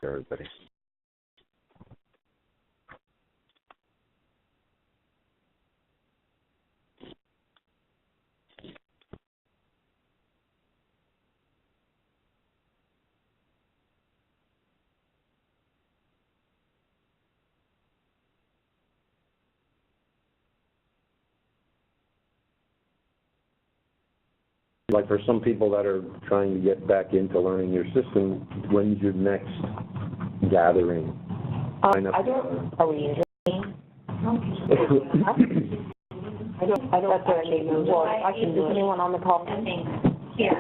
everybody. Like for some people that are trying to get back into learning your system, when's your next gathering? I don't. Are we using? I don't. That's what I need. Well, I can do it. Anyone on the call? Here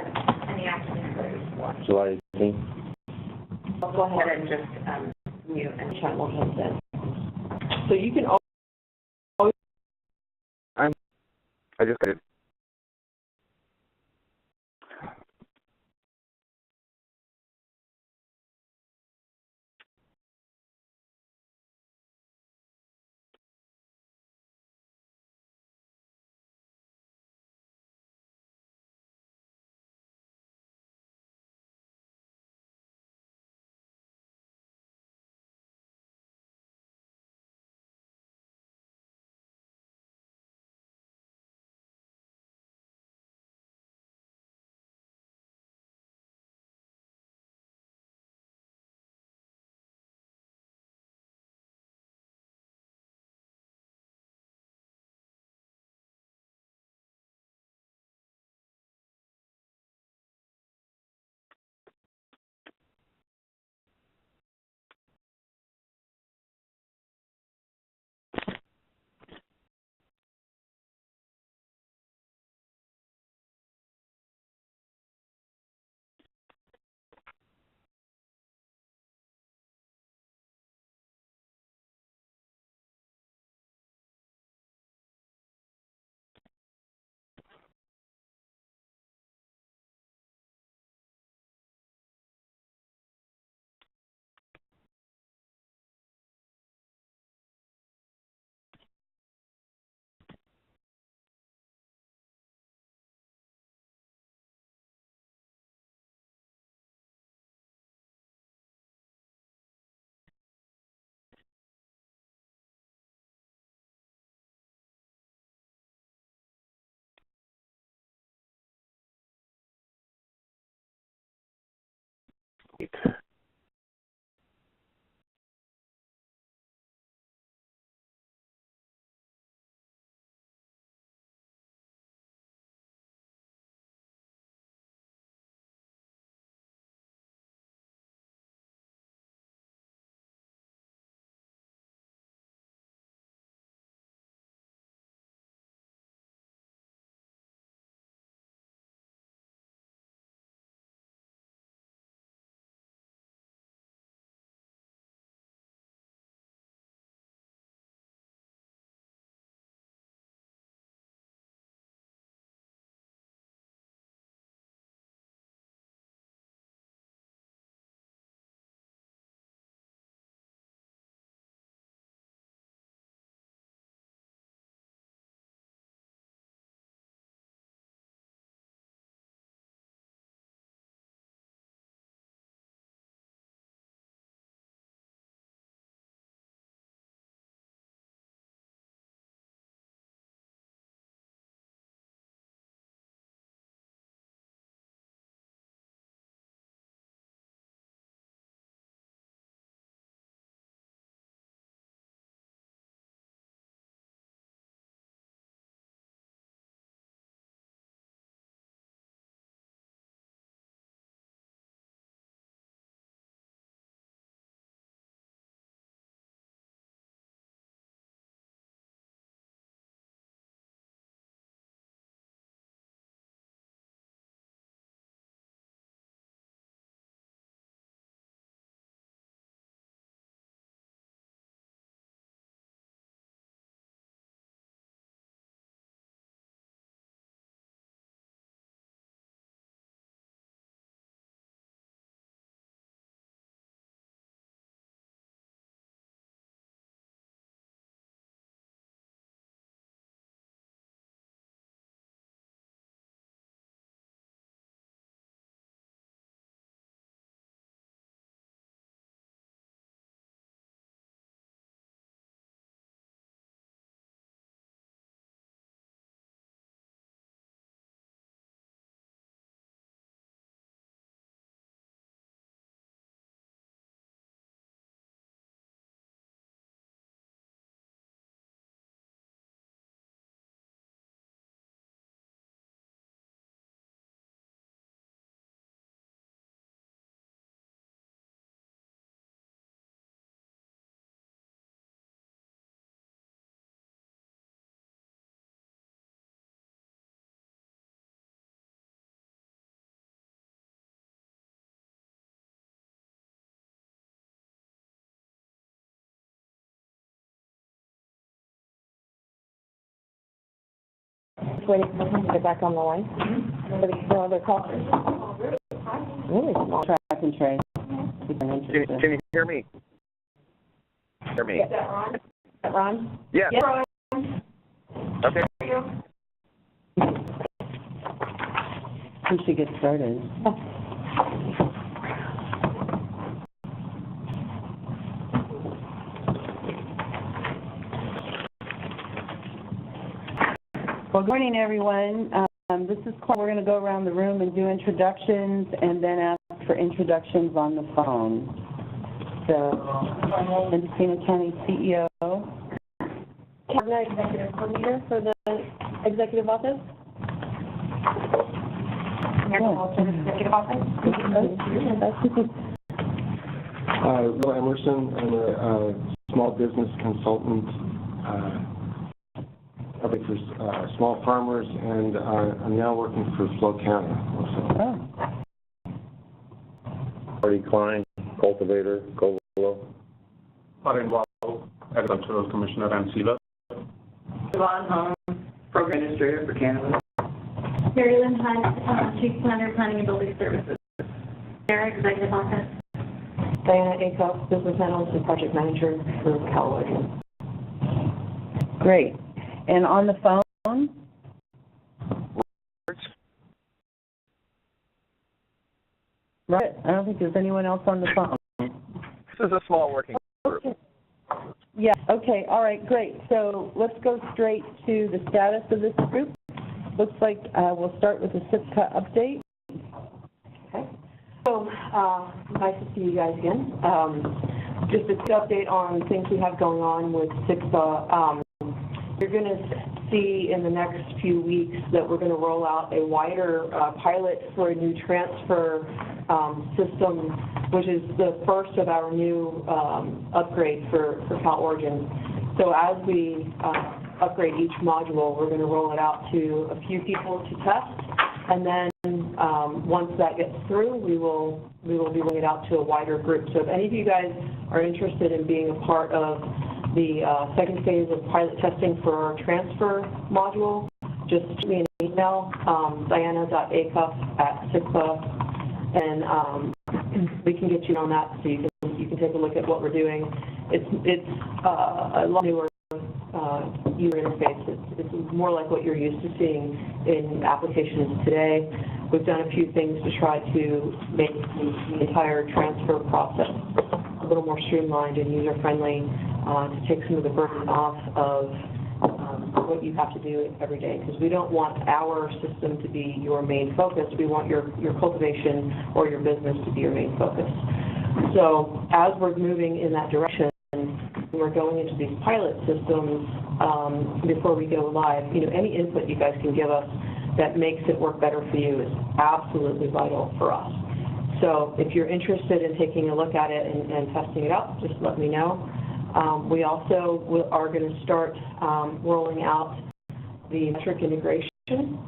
in the afternoon. July 18th? Go ahead and just mute and chat will hold this. So you can. I just got it. waiting for him to get back on the line. Nobody, no other callers. Really small. Track and trace. Can you hear me? Hear me? Is that Ron? Is that Ron? Yeah. Yes, Ron. Okay. We should get started. Well, good morning, everyone. This is Claire. We're going to go around the room and do introductions and then ask for introductions on the phone. So, Mendocino County CEO. Cabinet Executive Coordinator for the Executive Office. Executive Office. Bill Emerson. I'm a small business consultant. I work for small farmers, and I'm now working for Flow County also. Marty Klein, cultivator, Covelo. Are involved Agricultural Commissioner and Sealer. Yvonne Home, Program Administrator for Cannabis. Mary Lynn Hunt, Chief Planner, Planning and Building Services. Sarah, Executive Office. Diana Acuff, Business Analyst and Project Manager for Callaway. Great. And on the phone? Right. I don't think there's anyone else on the phone. This is a small working group. Okay. Yeah, okay, all right, great. So let's go straight to the status of this group. Looks like we'll start with the SIPCA update. Okay. So, nice to see you guys again. Just a quick update on things we have going on with SIPCA. You're going to see in the next few weeks that we're going to roll out a wider pilot for a new transfer system, which is the first of our new upgrade for Cal Oregon. So as we upgrade each module, we're going to roll it out to a few people to test, and then once that gets through, we will be rolling it out to a wider group. So if any of you guys are interested in being a part of the second phase of pilot testing for our transfer module, just shoot me an email, diana.acuff@SIPCA, and we can get you on that so you can take a look at what we're doing. It's a lot newer user interface. It's more like what you're used to seeing in applications today. We've done a few things to try to make the entire transfer process a little more streamlined and user-friendly, to take some of the burden off of what you have to do every day, because we don't want our system to be your main focus. We want your cultivation or your business to be your main focus. So as we're moving in that direction, we're going into these pilot systems before we go live. Any input you guys can give us that makes it work better for you is absolutely vital for us. So if you're interested in taking a look at it and testing it out, just let me know. We also are going to start rolling out the metric integration.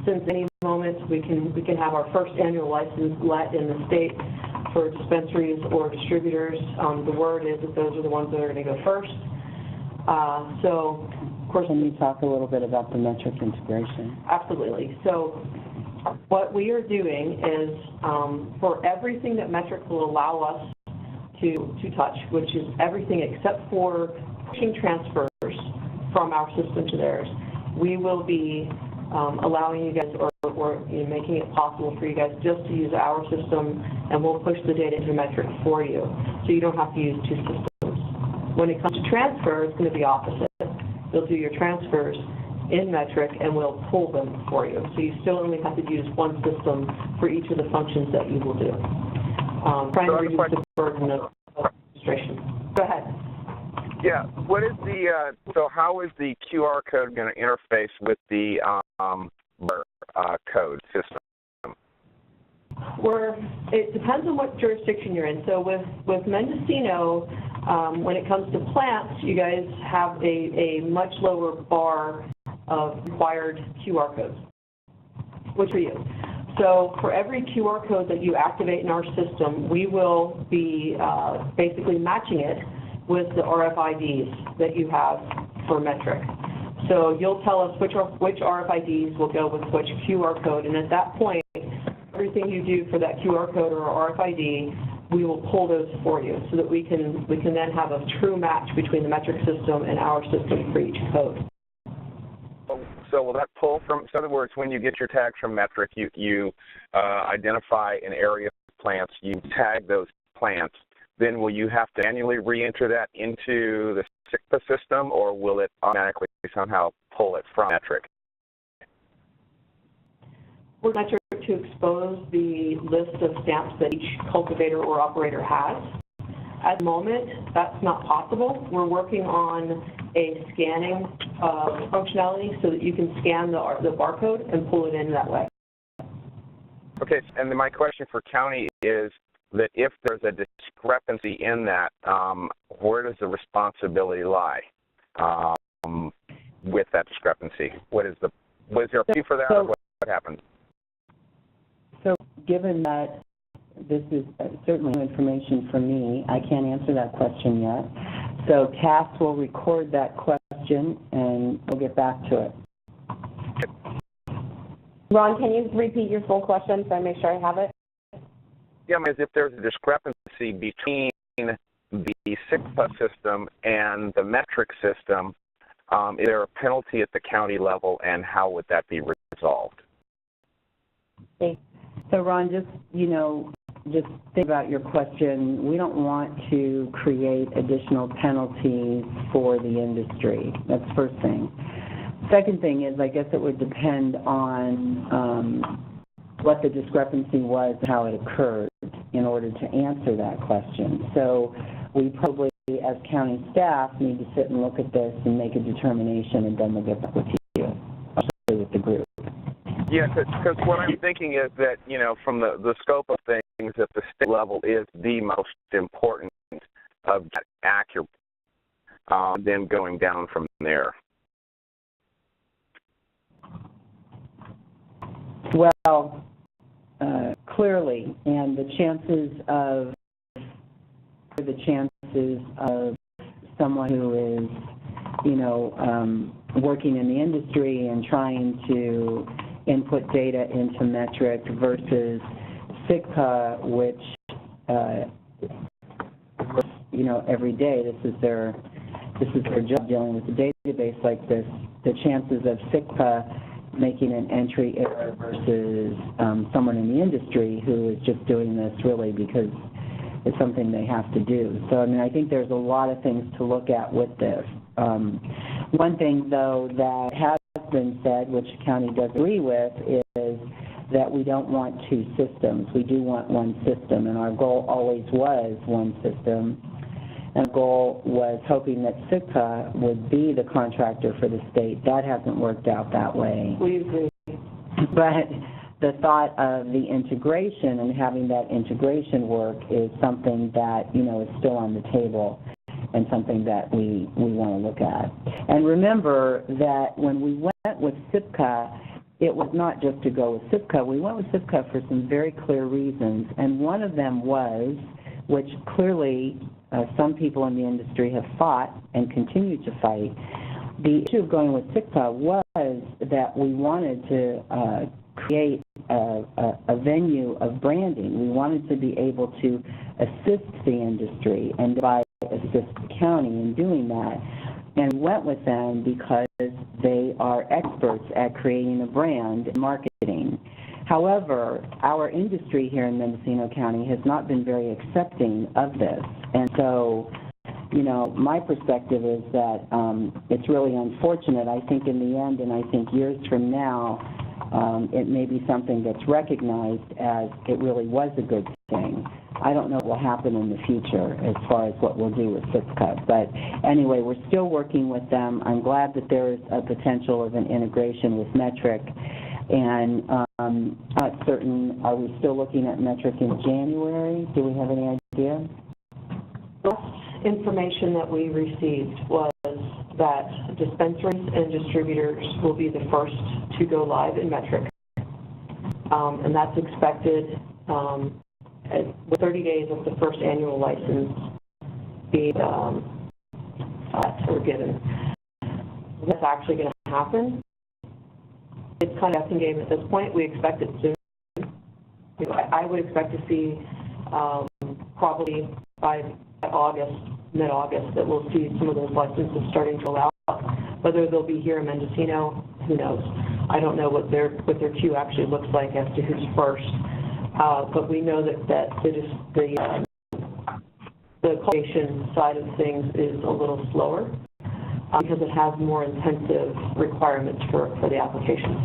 Since any moment we can have our first annual license let in the state for dispensaries or distributors. The word is that those are the ones that are going to go first. So, of course, Can you talk a little bit about the metric integration? Absolutely. So what we are doing is for everything that metric will allow us to touch, which is everything except for pushing transfers from our system to theirs, we will be allowing you guys or making it possible for you guys just to use our system, and we'll push the data into metric for you, so you don't have to use two systems. When it comes to transfer, it's going to be opposite. You'll do your transfers in metric, and we'll pull them for you. So you still only have to use one system for each of the functions that you will do. Trying to reduce the burden of administration. Go ahead. Yeah. What is the so how is the QR code going to interface with the code system? It depends on what jurisdiction you're in. So with Mendocino, when it comes to plants, you guys have a much lower bar of required QR codes, which for you. So for every QR code that you activate in our system, we will be basically matching it with the RFIDs that you have for metric. So you'll tell us which RFIDs will go with which QR code, and at that point, everything you do for that QR code or RFID, we will pull those for you so that we can then have a true match between the metric system and our system for each code. So will that pull from, so in other words, when you get your tags from metric, you identify an area of plants, you tag those plants, then will you have to manually re-enter that into the SICPA system, or will it automatically somehow pull it from metric? We're metric to expose the list of stamps that each cultivator or operator has. At the moment, that's not possible. We're working on a scanning functionality so that you can scan the barcode and pull it in that way. Okay, and then my question for county is that if there's a discrepancy in that, where does the responsibility lie with that discrepancy? Was there a fee for that, or what happened? So given that this is certainly new information for me, I can't answer that question yet. So TAS will record that question and we'll get back to it. Ron, can you repeat your full question so I make sure I have it? Yeah, as if there's a discrepancy between the SICPA system and the metric system, is there a penalty at the county level, and how would that be resolved? Okay. So Ron, just think about your question. We don't want to create additional penalties for the industry. That's the first thing. Second thing is, I guess it would depend on what the discrepancy was, how it occurred, in order to answer that question. So we probably, as county staff, need to sit and look at this and make a determination, and then we'll get back with you, especially with the group. Yeah, because what I'm thinking is that, from the scope of things, that the state level is the most important of accurate, then going down from there. Well, clearly, and the chances of someone who is, working in the industry and trying to input data into metric versus SICPA, which, every day, this is their job dealing with a database like this. The chances of SICPA making an entry error versus someone in the industry who is just doing this really because it's something they have to do. So, I think there's a lot of things to look at with this. One thing, though, that has been said, which the county does agree with, is that we don't want two systems. We do want one system, and our goal always was one system. And the goal was hoping that SICPA would be the contractor for the state. That hasn't worked out that way. We agree. But the thought of the integration and having that integration work is something that, is still on the table and something that we want to look at. And remember that when we went with SIPCA, it was not just to go with SIPCA. We went with SIPCA for some very clear reasons, and one of them was, which clearly some people in the industry have fought and continue to fight, the issue of going with SIPCA was that we wanted to create a venue of branding. We wanted to be able to assist the industry and thereby assist the county in doing that. And went with them because they are experts at creating a brand and marketing. However, our industry here in Mendocino County has not been very accepting of this. And so, my perspective is that it's really unfortunate. I think in the end, and I think years from now, it may be something that's recognized as it really was a good thing. I don't know what will happen in the future as far as what we'll do with SIPCA. But anyway, we're still working with them. I'm glad that there is a potential of an integration with Metric. And not certain, are we still looking at Metric in January? Do we have any idea? The last information that we received was that dispensaries and distributors will be the first to go live in Metric. And that's expected with 30 days of the first annual license being or given. that's actually going to happen. It's kind of a guessing game at this point. We expect it soon. I would expect to see probably by August, mid-August, that we'll see some of those licenses starting to allow. Whether they'll be here in Mendocino, who knows? I don't know what their queue actually looks like as to who's first. But we know that the cultivation side of things is a little slower because it has more intensive requirements for the applications.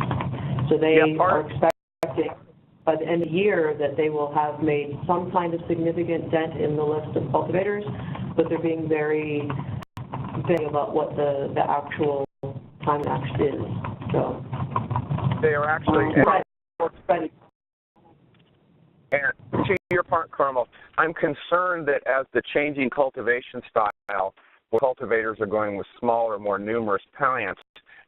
So they are expecting by the end of the year that they will have made some kind of significant dent in the list of cultivators, but they're being very vague about what the actual time act is. So they are actually. And to your point, Carmel, I'm concerned that as the changing cultivation style, where cultivators are going with smaller, more numerous plants,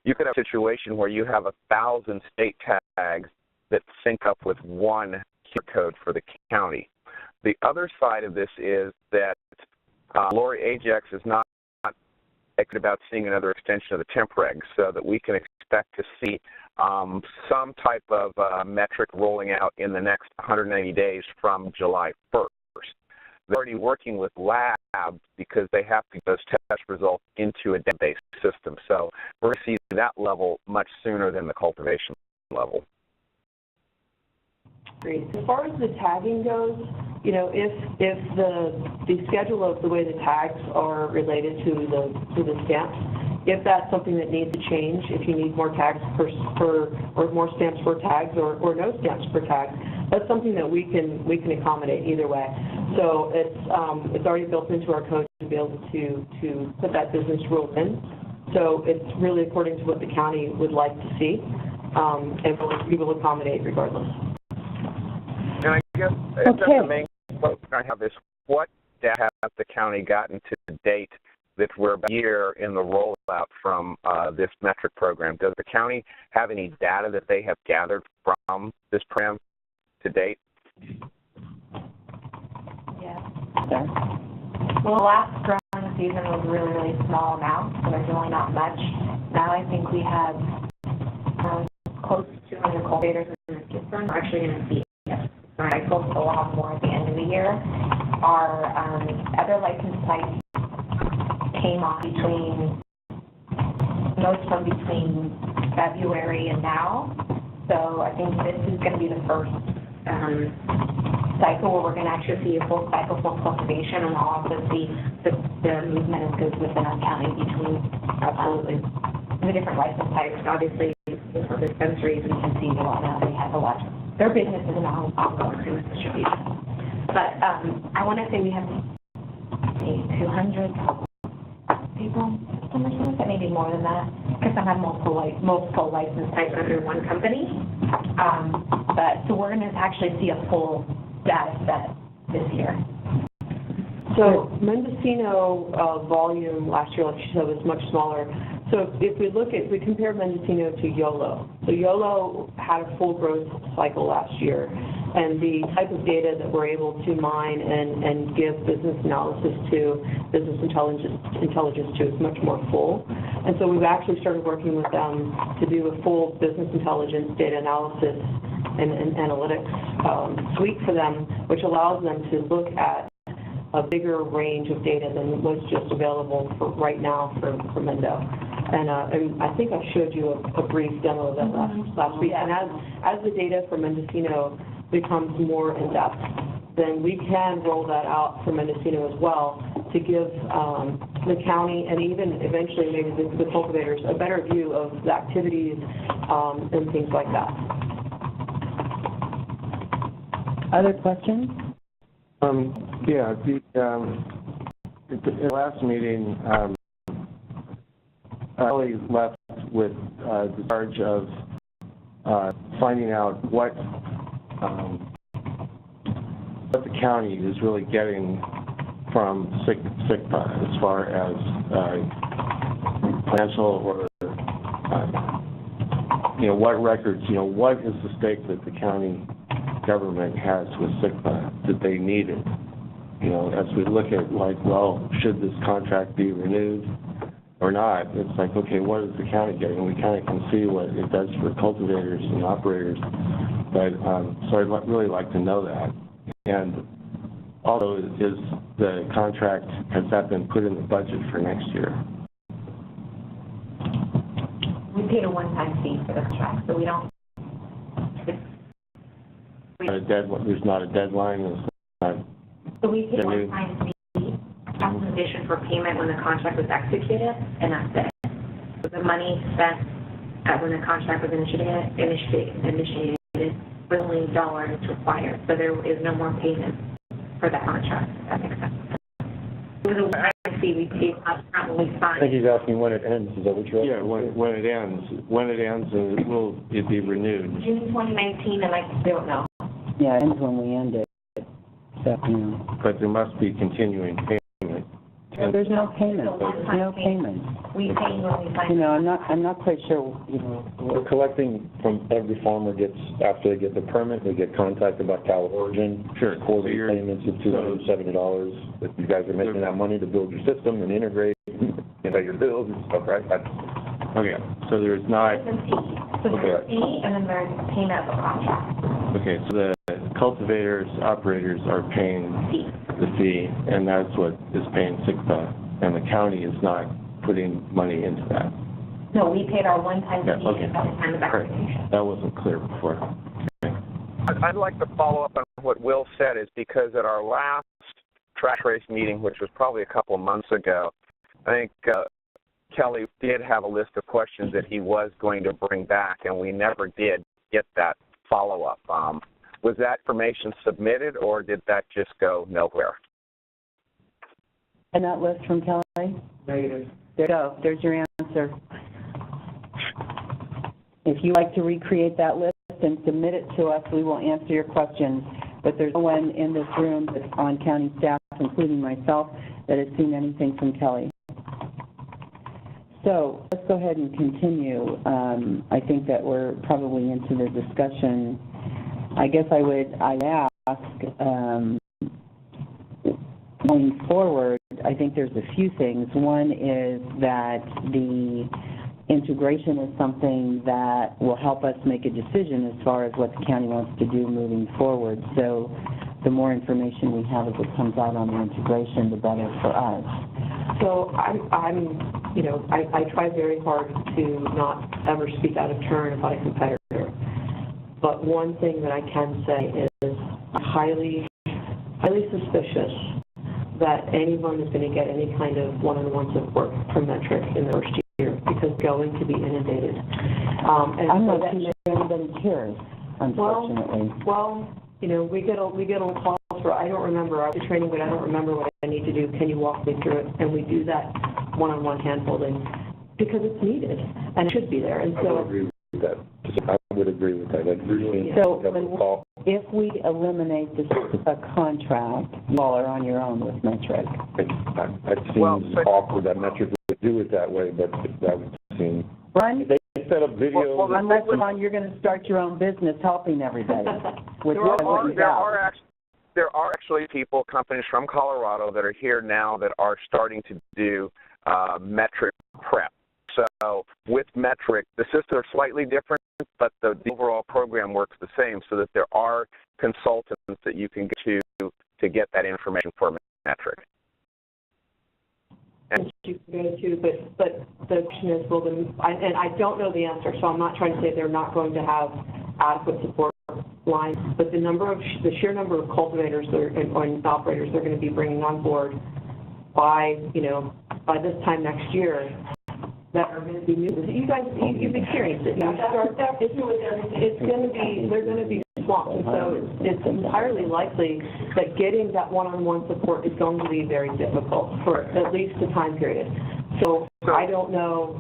you could have a situation where you have 1,000 state tags that sync up with one code for the county. The other side of this is that Lori Ajax is not excited about seeing another extension of the temp regs, so that we can expect to see some type of metric rolling out in the next 190 days from July 1st. They're already working with labs because they have to get those test results into a database system. So we're going to see that level much sooner than the cultivation level. Great. As far as the tagging goes, you know, if the schedule of the way the tags are related to the stamps, if that's something that needs to change, if you need more tags or more stamps per tags or no stamps per tag, that's something that we can accommodate either way. So it's already built into our code to be able to put that business rule in. So it's really according to what the county would like to see, and we will accommodate regardless. And I guess that's the main question I have is, what data has the county gotten to date that we're about a year in the rollout from this metric program? Does the county have any data that they have gathered from this program to date? Yeah. Well, the last growing season was really small amounts, so there's really not much. Now I think we have close to 200 cultivators in the system. We're actually going to see cycles a lot more at the end of the year. Our other licensed sites came on most from between February and now. So I think this is going to be the first cycle where we're going to actually see a full cycle for cultivation, and we'll also see the movement of goods within our county between the different license types. Obviously, for dispensaries, we can see a lot now. They have a lot. Their business is now ongoing through distribution. But I want to say we have 200 people, maybe more than that, because I have multiple license types under one company. But so we're going to actually see a full data set this year. So Mendocino volume last year, like she said, was much smaller. So if we compare Mendocino to YOLO, so YOLO had a full growth cycle last year, and the type of data that we're able to mine and give business analysis to, business intelligence to, is much more full. And so we've actually started working with them to do a full business intelligence data analysis and analytics suite for them, which allows them to look at a bigger range of data than was just available for right now for Mendo. And I think I showed you a brief demo of that last week. And as the data for Mendocino becomes more in-depth, then we can roll that out for Mendocino as well to give the county and even eventually maybe the cultivators a better view of the activities and things like that. Other questions? Yeah, at the last meeting, Ellie left with the charge of finding out what the county is really getting from SICPA as far as financial or what records, what is the stake that the county government has with SICPA that they need it. As we look at should this contract be renewed? or not, it's like, okay, what is the county getting? We kind of can see what it does for cultivators and operators, but, so I'd really like to know that. And also, is the contract, has that been put in the budget for next year? We paid a one-time fee for the contract, so we don't, There's not a deadline, it's not, so we paid a one-time fee, compensation for payment when the contract was executed, and that's it. So the money spent when the contract was initiated was only dollars required, so there is no more payment for that contract, if that makes sense. It was a one-time fee we paid upfront when we I think signed. he's asking when it ends, is that what you're asking? yeah, when it ends, and will it be renewed? June 2019, and I don't know. Yeah, it ends when we end it. So, you know. But there must be continuing payment. There's no payment, there's no payment. We paid when we signed. You know, I'm not quite sure, you know. We're collecting from every farmer gets, after they get the permit, they get contacted by Cal Origin. Sure. Quarterly So you're- payments of $270, that you guys are making that money to build your system and integrate, and pay your bills and stuff, right? Okay, so there's not, There's a fee. So there's a fee, and then there's payment of a contract. okay, so the cultivators, operators are paying Fee. the fee, and that's what is paying SICPA, and the county is not putting money into that. No, we paid our one-time Yeah, fee okay. at the time of application. That wasn't clear before. Okay. I'd like to follow up on what Will said, is because at our last track race meeting, which was probably a couple of months ago, I think Kelly did have a list of questions that he was going to bring back, and we never did get that follow-up. Was that information submitted, or did that just go nowhere? And that list from Kelly? Negative. There you go, there's your answer. If you like to recreate that list and submit it to us, we will answer your questions. But there's no one in this room that's on county staff, including myself, that has seen anything from Kelly. So let's go ahead and continue. I think that we're probably into the discussion. I guess I'd ask, going forward, I think there's a few things. One is that the integration is something that will help us make a decision as far as what the county wants to do moving forward. So the more information we have as it comes out on the integration, the better for us. So I try very hard to not ever speak out of turn about a competitor. But one thing that I can say is I'm highly suspicious that anyone is going to get any kind of one-on-one support from Metric in the first year, because they're going to be inundated. I'm not too sure anybody cares, unfortunately. Well, you know, we get on calls for, I don't remember, I was training, but I don't remember what I need to do. Can you walk me through it? And we do that one-on-one hand-holding because it's needed and it should be there. And I would agree with that. I would agree with that. I'd really So have a call. if we eliminate this contract, you all are on your own with Metric. It seems awkward that Metric would do it that way, but that would seem... Ron, They set up videos... unless, Ron, you're going to start your own business helping everybody with what you got. There are actually people, companies from Colorado that are here now that are starting to do Metric prep. So with Metric, the systems are slightly different, but the overall program works the same, so that there are consultants that you can go to get that information for Metric. And you can go to, but the question is, and I don't know the answer, so I'm not trying to say they're not going to have adequate support lines, but the sheer number of cultivators and operators they're going to be bringing on board by this time next year that are going to be new. You guys, you've experienced it. They're going to be swamped. And so it's entirely likely that getting that one-on-one support is going to be very difficult for at least a time period. So I don't know,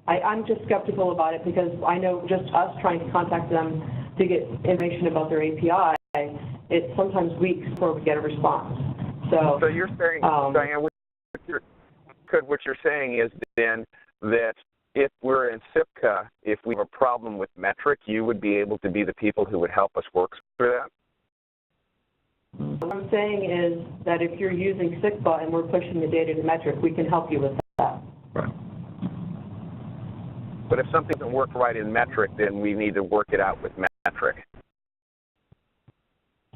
I'm just skeptical about it because I know just us trying to contact them to get information about their API, it's sometimes weeks before we get a response. So you're saying, Diane, what you're saying is then that if we're in SIPCA, if we have a problem with Metric, you would be able to be the people who would help us work through that? What I'm saying is that if you're using SICPA and we're pushing the data to Metric, we can help you with that. Right. But if something doesn't work right in metric, then we need to work it out with metric.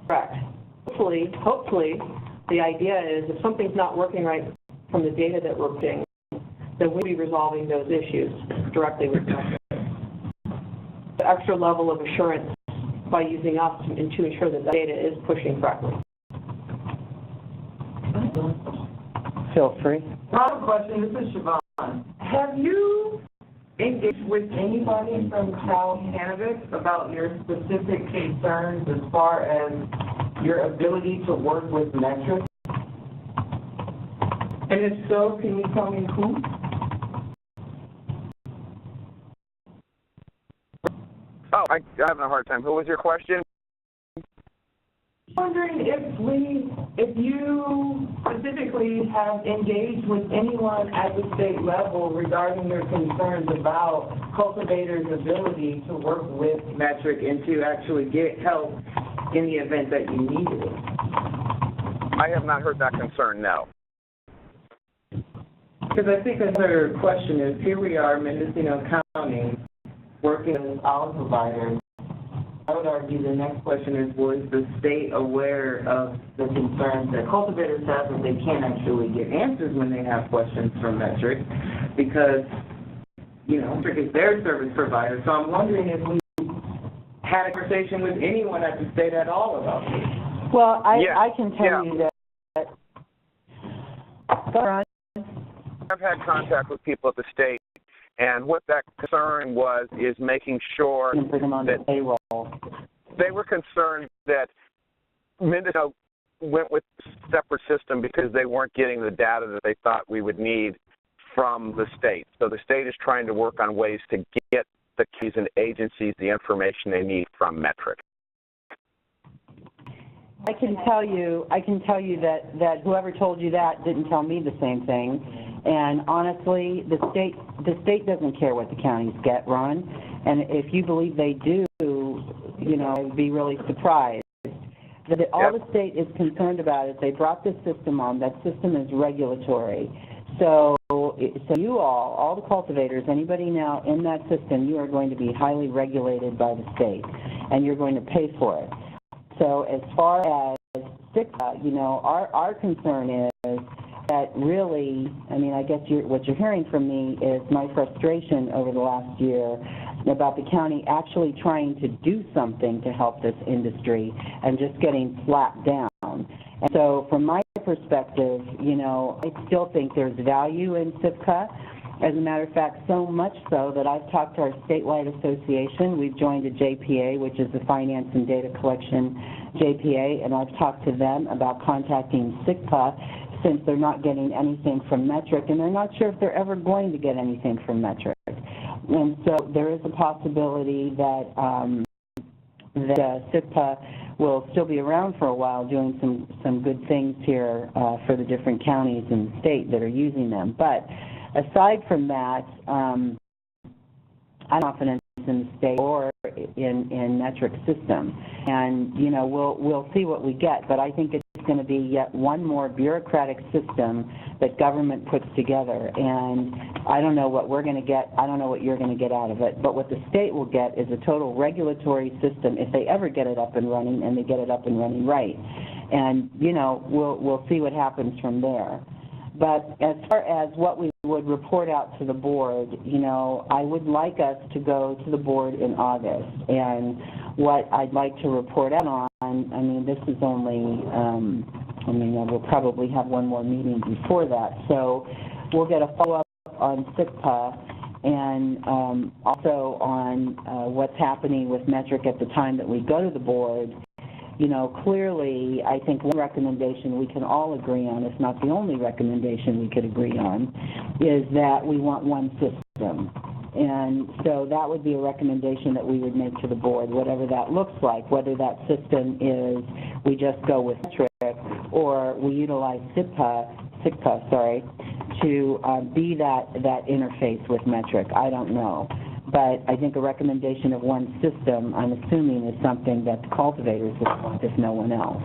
Correct. Hopefully, the idea is if something's not working right from the data that we're getting, then we'll be resolving those issues directly with metric. The extra level of assurance by using us to ensure that the data is pushing correctly. Feel free. I have a question. This is Siobhan. Have you engaged with anybody from Cannabis about your specific concerns as far as your ability to work with metrics? And if so, can you tell me who? Oh, I'm having a hard time. Who was your question? I'm wondering if you specifically have engaged with anyone at the state level regarding your concerns about cultivators' ability to work with metric and to actually get help in the event that you needed it. I have not heard that concern, no. Because I think another question is, here we are, Mendocino County, working with our providers. I would argue the next question is, was the state aware of the concerns that cultivators have that they can't actually get answers when they have questions from Metric? Because, you know, Metric is their service provider. So I'm wondering if we had a conversation with anyone at the state at all about this. Well, I can tell you that. Go on. I've had contact with people at the state, and what that concern was is making sure Bring them on the payroll. They were concerned that Mendocino went with a separate system because they weren't getting the data that they thought we would need from the state. So the state is trying to work on ways to get the keys and agencies the information they need from Metric. I can tell you that whoever told you that didn't tell me the same thing. And honestly, the state doesn't care what the counties get, Ron. And if you believe they do, you know, I'd be really surprised. All the state is concerned about is they brought this system on. That system is regulatory. So you all the cultivators, anybody now in that system, you are going to be highly regulated by the state, and you're going to pay for it. So as far as SICA, you know, our concern is that really, I mean, I guess what you're hearing from me is my frustration over the last year about the county actually trying to do something to help this industry and just getting slapped down. And so from my perspective, you know, I still think there's value in SIPCA. As a matter of fact, so much so that I've talked to our statewide association. We've joined a JPA, which is the Finance and Data Collection JPA, and I've talked to them about contacting SIPCA since they're not getting anything from Metric, and they're not sure if they're ever going to get anything from Metric. And so there is a possibility that SIPCA will still be around for a while doing some good things here for the different counties in the state that are using them. But aside from that, I'm confident in the state or in metric system, and you know we'll see what we get. But I think it's going to be yet one more bureaucratic system that government puts together, and I don't know what we're going to get. I don't know what you're going to get out of it. But what the state will get is a total regulatory system if they ever get it up and running, and they get it up and running right. And you know we'll see what happens from there. But as far as what we would report out to the board, you know, I would like us to go to the board in August. And what I'd like to report out on, I mean, this is only, we'll probably have one more meeting before that. So we'll get a follow-up on SIPCA and also on what's happening with Metric at the time that we go to the board. You know, clearly, I think one recommendation we can all agree on, if not the only recommendation we could agree on, is that we want one system. And so that would be a recommendation that we would make to the board, whatever that looks like, whether that system is we just go with Metric or we utilize SIPCA, to be that interface with Metric. I don't know. But I think a recommendation of one system, I'm assuming, is something that the cultivators would want, if no one else.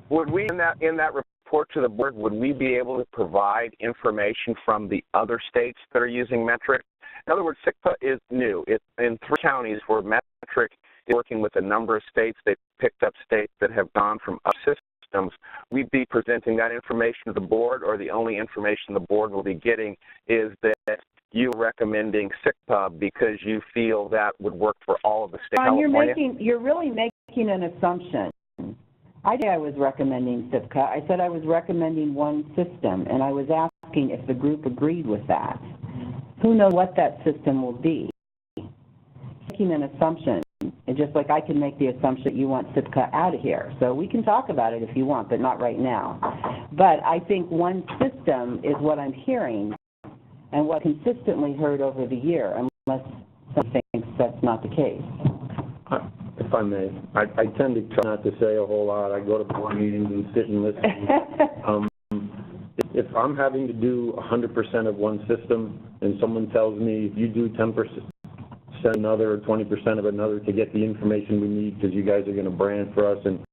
Would we, in that report to the board, would we be able to provide information from the other states that are using Metric? In other words, SICPA is new. It's in 3 counties where Metric is working with a number of states. They've picked up states that have gone from other systems. We'd be presenting that information to the board, or the only information the board will be getting is that you're recommending SICPA because you feel that would work for all of the states of California? You're really making an assumption. I think I was recommending SIPCA. I said I was recommending one system, and I was asking if the group agreed with that. Who knows what that system will be? Making an assumption. And just like I can make the assumption that you want SIPCA out of here. So we can talk about it if you want, but not right now. But I think one system is what I'm hearing and what consistently heard over the year, unless someone thinks that's not the case. If I may, I tend to try not to say a whole lot. I go to board meetings and sit and listen. If I'm having to do 100% of one system and someone tells me you do 10% another or 20% of another to get the information we need because you guys are going to brand for us, and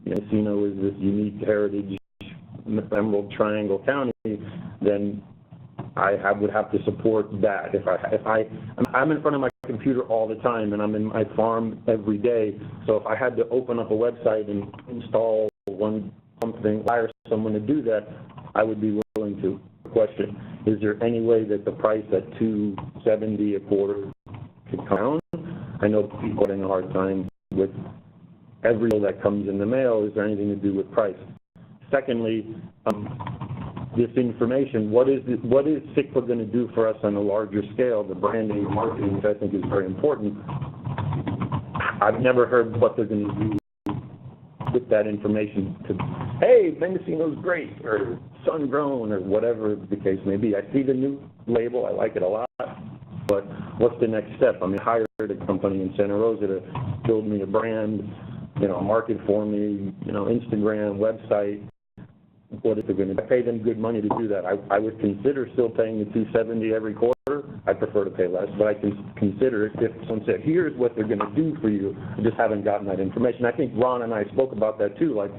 Mendocino is this unique heritage Emerald Triangle County, then I would have to support that. I'm in front of my computer all the time, and I'm in my farm every day. So if I had to open up a website and install something, hire someone to do that, I would be willing to. Question: is there any way that the price at $270 a quarter could come down? I know people are having a hard time with every bill that comes in the mail. Is there anything to do with price? Secondly, this information, what is SICPA going to do for us on a larger scale? The branding and marketing, which I think is very important. I've never heard what they're going to do with that information to, hey, Mendocino's great, or sun-grown, or whatever the case may be. I see the new label. I like it a lot. But what's the next step? I mean, I hired a company in Santa Rosa to build me a brand, market for me, Instagram, website. What if they're going to pay them good money to do that? I would consider still paying the $270 every quarter. I prefer to pay less, but I can consider it if someone said, here's what they're going to do for you. I just haven't gotten that information. I think Ron and I spoke about that too, like,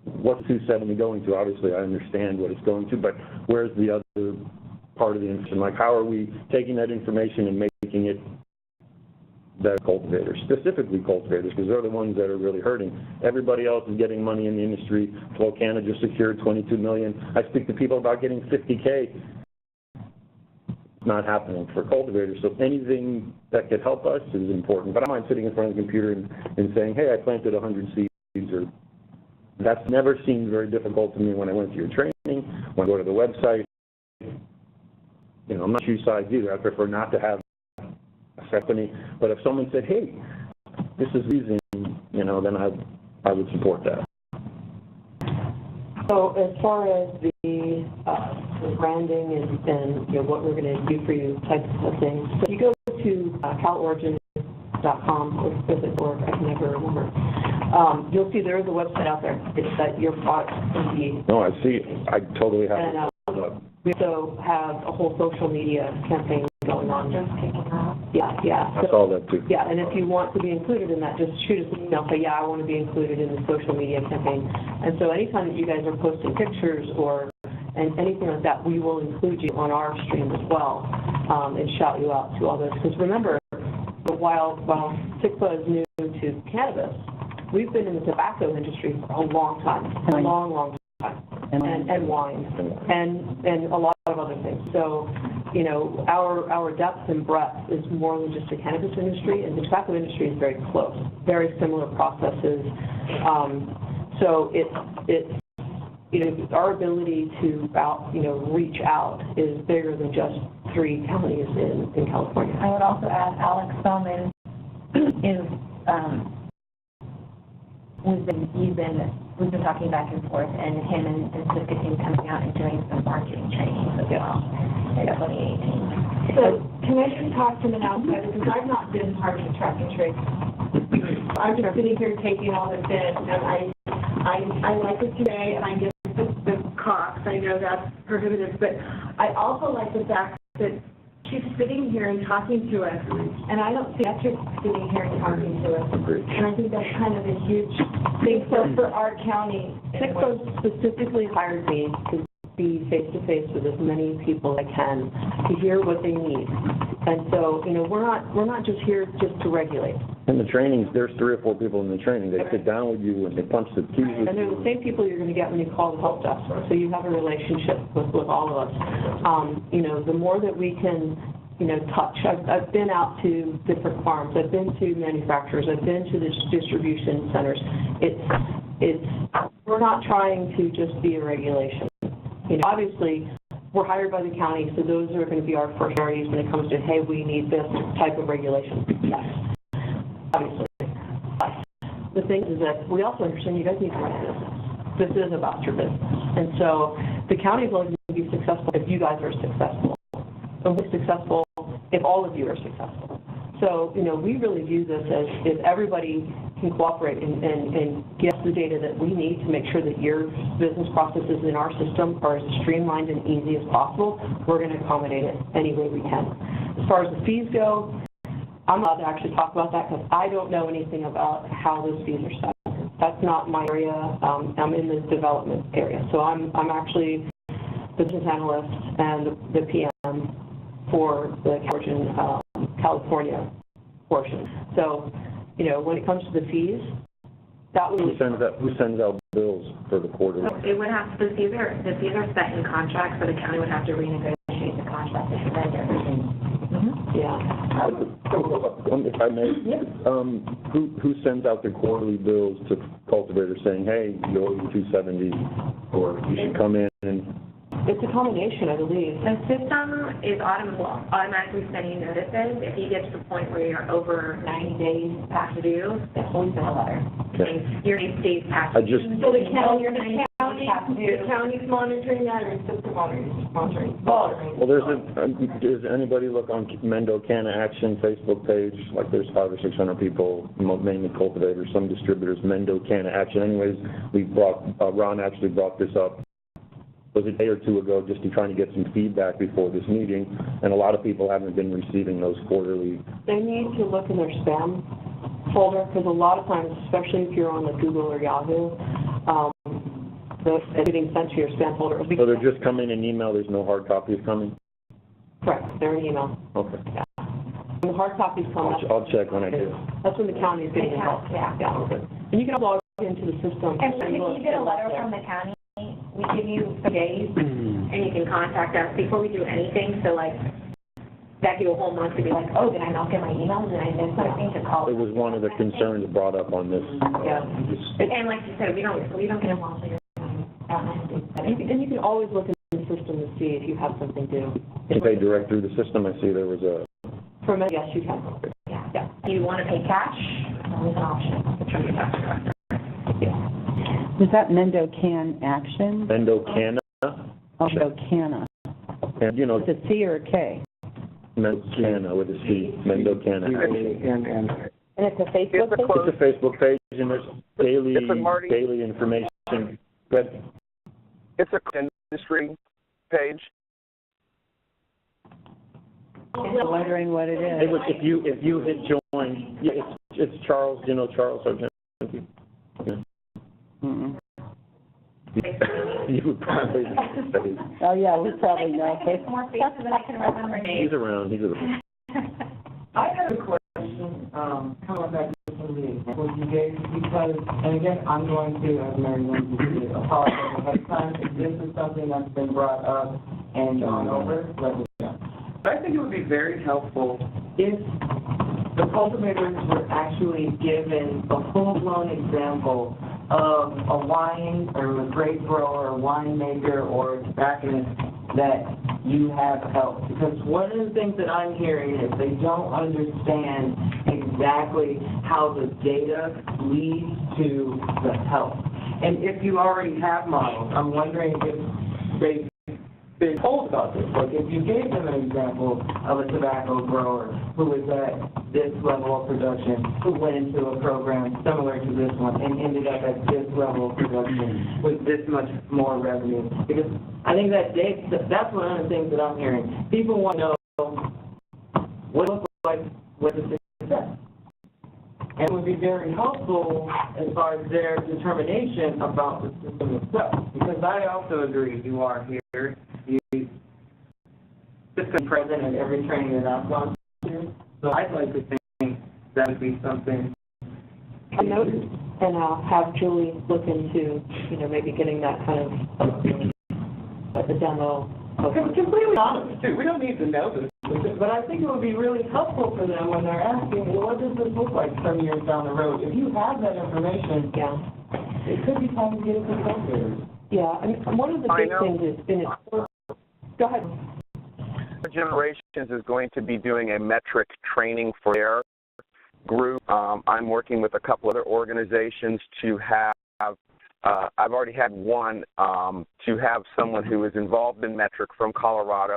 what's $270 going to? Obviously, I understand what it's going to, but where's the other part of the information? Like, how are we taking that information and making it the cultivators, specifically cultivators, because they're the ones that are really hurting. Everybody else is getting money in the industry. Flocana just secured $22 million. I speak to people about getting $50K. Not happening for cultivators. So anything that could help us is important. But I don't mind sitting in front of the computer and saying, hey, I planted 100 seeds, or that's never seemed very difficult to me when I went to your training, when I go to the website. I'm not two sides either. I prefer not to have a company, but if someone said, hey, this is easy, then I would support that. So as far as the branding and what we're going to do for you types of things, so if you go to calorigin.com or .org, I can never remember, you'll see there is a website out there. It's that your product can be. No, I see. I totally have it. We also have a whole social media campaign going on. Yeah. I saw that too. Yeah, and if you want to be included in that, just shoot us an email, say, yeah, I want to be included in the social media campaign. And so anytime that you guys are posting pictures and anything like that, we will include you on our stream as well, and shout you out to all those. Because remember, while SICPA is new to cannabis, we've been in the tobacco industry for a long time, a long time. And wine, and a lot of other things. So, our depth and breadth is more than just the cannabis industry, and the tobacco industry is very close, very similar processes. So it's our ability to reach out is bigger than just 3 counties in California. I would also add Alex Spellman is we've been talking back and forth, and him and Siska team coming out and doing some marketing trainings as well in 2018. So can I just talk from an outsider, because I've not been part of the track and trace. I'm just sitting here taking all this in, and I like it today, and I get the costs. I know that's prohibitive, but I also like the fact that she's sitting here and talking to us, and I don't see metrics sitting here and talking to us. And I think that's kind of a huge thing for our county. TICFA specifically hired me to be face-to-face with as many people as I can to hear what they need. And so, you know, we're not just here just to regulate. In the trainings, there's 3 or 4 people in the training. They sit down with you and they punch the keys with And they're the you. same people you're going to get when you call the help desk. So you have a relationship with all of us. You know, the more that we can, you know, touch. I've been out to different farms. I've been to manufacturers. I've been to the distribution centers. We're not trying to just be a regulation. You know, obviously, we're hired by the county, so those are going to be our first priorities when it comes to, hey, we need this type of regulation. Yes, obviously. But the thing is that we also understand you guys need to run a business. This is about your business. And so the county is only going to be successful if you guys are successful. And we're successful if all of you are successful. So, you know, we really view this as if everybody can cooperate and get us the data that we need to make sure that your business processes in our system are as streamlined and easy as possible, we're going to accommodate it any way we can. As far as the fees go, I'm not allowed to actually talk about that because I don't know anything about how those fees are set. That's not my area. I'm in the development area. So I'm actually the business analyst and the PM for the California portion. So, you know, when it comes to the fees, that would Who sends out bills for the quarter? So it would have, the fees are set in contracts, so the county would have to renegotiate the contract with the vendor. Yeah. If I may, who sends out the quarterly bills to cultivators saying, hey, you owe you $270, or you should come in and... It's a combination, I believe. The system is automatically sending notices. If you get to the point where you're over 90 days past due, it's always send a letter. Okay. You're 80 days past due. So the county's monitoring that, or system monitoring? Well, does anybody look on Mendocino Action Facebook page? Like there's 500 or 600 people, mainly cultivators, some distributors, Mendocino Action. Anyways, Ron actually brought this up. Was a day or two ago, just to trying to get some feedback before this meeting, and a lot of people haven't been receiving those quarterly. They need to look in their spam folder, because a lot of times, especially if you're on like Google or Yahoo, they're getting sent to your spam folder. So they're just coming in email, there's no hard copies coming? Correct, they're in email. Okay. Yeah. When the hard copies come, I'll check when I do. That's when the county is getting involved. Yeah. Okay. And you can log into the system. And if you get a letter from the county, we give you some days, and you can contact us before we do anything. So, like, that give you a whole month to be like, oh, did I not get my email? Did I miss something? To call. It was one of the concerns brought up on this. Yeah. And like you said, we don't get involved in it. And you can always look in the system to see if you have something due. You pay direct through the system. I see there was a... For me, yes, you can. Yeah. You want to pay cash? That's always an option. Yeah. Was that Mendocino Action? Mendocino? Oh, Mendocino. And, you know, Is it C or a K? Mendocino with a C. Mendocino Action. And it's a Facebook page? It's a Facebook page, and there's daily information. But It's a industry page. I'm wondering what it it is. was, if you hit join, yeah, it's Charles, you know Charles Sargent. Yeah. Mm-mm. You would probably say, Oh, yeah, we probably know. More faces than I can remember names. he's around. I have a question, coming back to some of the examples you gave, because, and again, I'm going to, as Mary Lynn, apologize ahead of time, if this is something that's been brought up and gone over, let me know. But I think it would be very helpful if the cultivators were actually given a full-blown example of a wine or a grape grower, or winemaker, or a tobacconist that you have helped. Because one of the things that I'm hearing is they don't understand exactly how the data leads to the health. And if you already have models, I'm wondering if they've been told about this. Like if you gave them an example of a tobacco grower who was at this level of production, who went into a program similar to this one and ended up at this level of production with this much more revenue. Because I think that's one of the things that I'm hearing. People want to know what it looks like with the success. And it would be very helpful as far as their determination about the system itself. Because I also agree, you are here, you system present in every training that I've gone to. So I'd like to think that would be something. I noticed, and I'll have Julie look into, maybe getting that kind of a demo. Completely honest, too. We don't need to know this, but I think it would be really helpful for them when they're asking, well, what does this look like some years down the road? If you have that information, Yeah. it could be time to get it to cultivators. Yeah, and one of the big things is, go ahead. Generations is going to be doing a metric training for their group. I'm working with a couple other organizations to have, I've already had one, to have someone who is involved in metric from Colorado,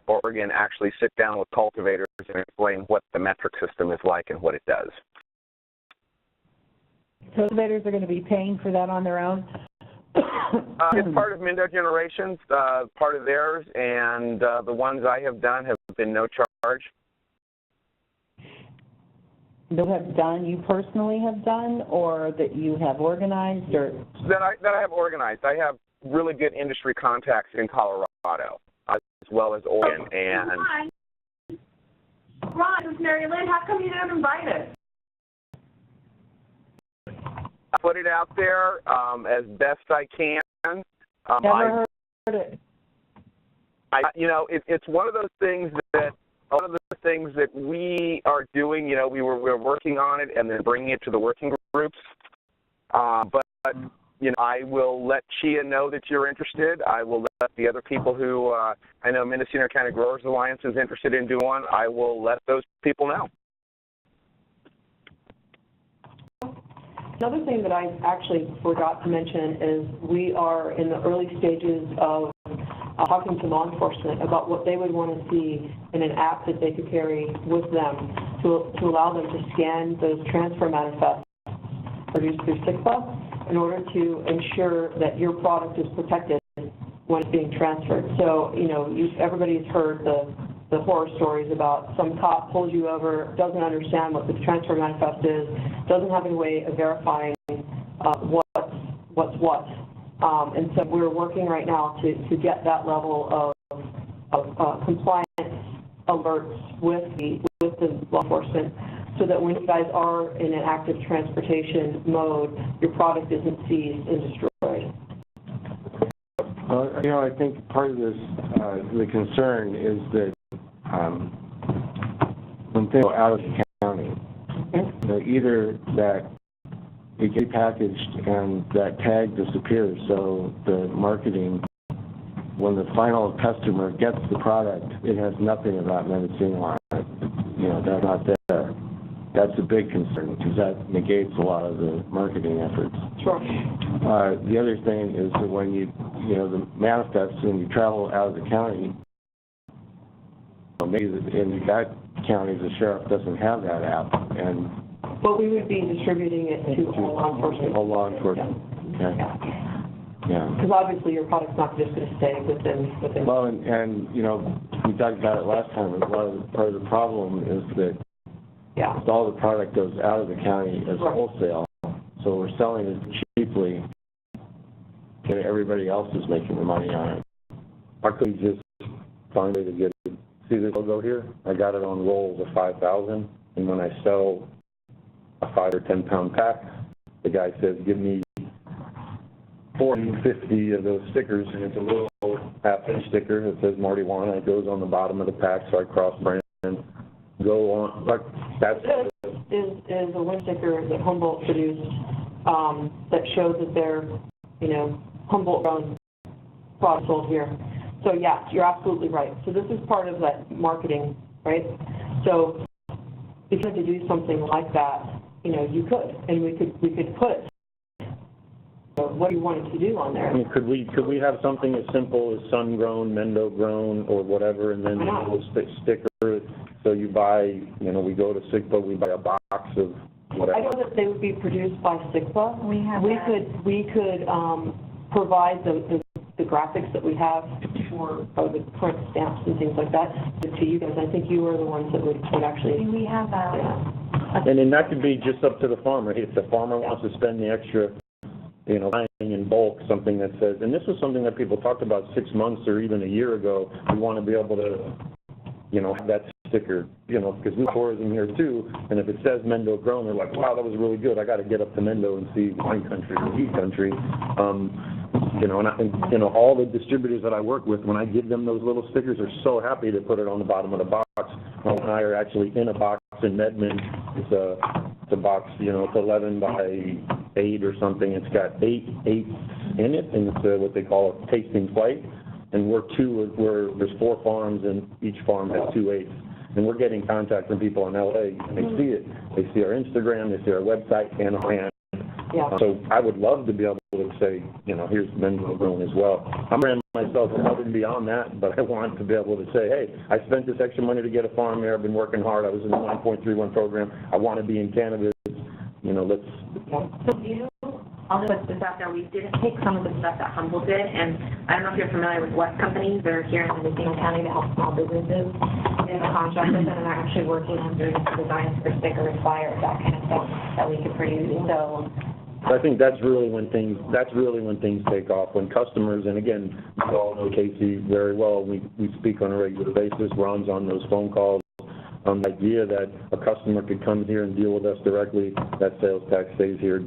Oregon, actually sit down with cultivators and explain what the metric system is like and what it does. Cultivators are going to be paying for that on their own? It's part of Mendo Generations, part of theirs, and the ones I have done have been no charge. You have done, you personally have done, or that you have organized, or? That I have organized. I have really good industry contacts in Colorado, as well as Oregon, and... Ron, this is Mary Lynn. How come you didn't invite us? I put it out there as best I can. Never heard it. It's one of those things that we are doing. We're working on it and then bringing it to the working groups. But I will let Chia know that you're interested. I will let the other people who I know Mendocino County Growers Alliance is interested in doing one. I will let those people know. Another thing that I actually forgot to mention is we are in the early stages of talking to law enforcement about what they would want to see in an app that they could carry with them to allow them to scan those transfer manifests produced through SICPA in order to ensure that your product is protected when it's being transferred. So, everybody's heard the horror stories about some cop pulls you over, doesn't understand what the transfer manifest is, doesn't have any way of verifying what's what. And so we're working right now to get that level of compliance alerts with the law enforcement, so that when you guys are in an active transportation mode, your product isn't seized and destroyed. I think part of this, the concern is that when things go out of the county, either that it gets packaged and that tag disappears, so the marketing, when the final customer gets the product, it has nothing about Mendocino on it. They're not there. That's a big concern, because that negates a lot of the marketing efforts. Sure. The other thing is that when the manifests, when you travel out of the county, maybe in that county the sheriff doesn't have that app, but we would be distributing it to all law enforcement. All law enforcement. Yeah. Okay. Yeah. Because obviously your product's not just going to stay within. Well, and we talked about it last time. Part of the problem is that all the product goes out of the county as wholesale, so we're selling it cheaply, and everybody else is making the money on it. Why couldn't we just find a way to get it? See this logo here? I got it on rolls of 5,000, and when I sell a 5 or 10 pound pack, the guy says, give me 450 of those stickers, and it's a little half-inch sticker that says marijuana. It goes on the bottom of the pack, so I cross-brand, go on. Like, that's this is a wind sticker that Humboldt produced that shows that they're, Humboldt-grown products sold here. So, yes, you're absolutely right. So this is part of that marketing, right? So if you had to do something like that, you could, and we could put what you wanted to do on there. I mean, could we have something as simple as sun-grown, Mendo-grown, or whatever, and then a little sticker, so you buy, we go to SICPA, we buy a box of whatever. I know that they would be produced by SICPA. We could provide the graphics that we have the current stamps and things like that to you guys. I think you are the ones that would actually. Do we have that? Yeah. And then that could be just up to the farmer. If the farmer wants to spend the extra, buying in bulk, something that says, and this was something that people talked about 6 months or even a year ago, we want to be able to, have that sticker, because we have tourism here too, and if it says Mendo grown, they're like, wow, that was really good. I got to get up to Mendo and see wine country or weed country. And all the distributors that I work with, when I give them those little stickers, they're so happy to put it on the bottom of the box. Mel and I are actually in a box in Medmond. It's a box, it's 11 by 8 or something. It's got 8 eighths in it, and it's what they call a tasting plate. And there's 4 farms, and each farm has 2 eighths. And we're getting contact from people in LA, and they see it. They see our Instagram, they see our website, and our hand. Yeah. So I would love to be able to say, here's Mendo grown as well. I'm brand myself above and beyond that, but I want to be able to say, hey, I spent this extra money to get a farm there. I've been working hard. I was in the 9.31 program. I want to be in cannabis. Let's. So you, I'll just put this out there, we did take some of the stuff that Humboldt did, and I don't know if you're familiar with West Companies. They're here in Mendocino County to help small businesses in the contract with them, and they're actually working on doing some designs for stickers, flyers, that kind of stuff that we could produce. So I think that's really when things take off, when customers, and again, we all know Casey very well, we speak on a regular basis, Ron's on those phone calls, the idea that a customer could come here and deal with us directly, that sales tax stays here.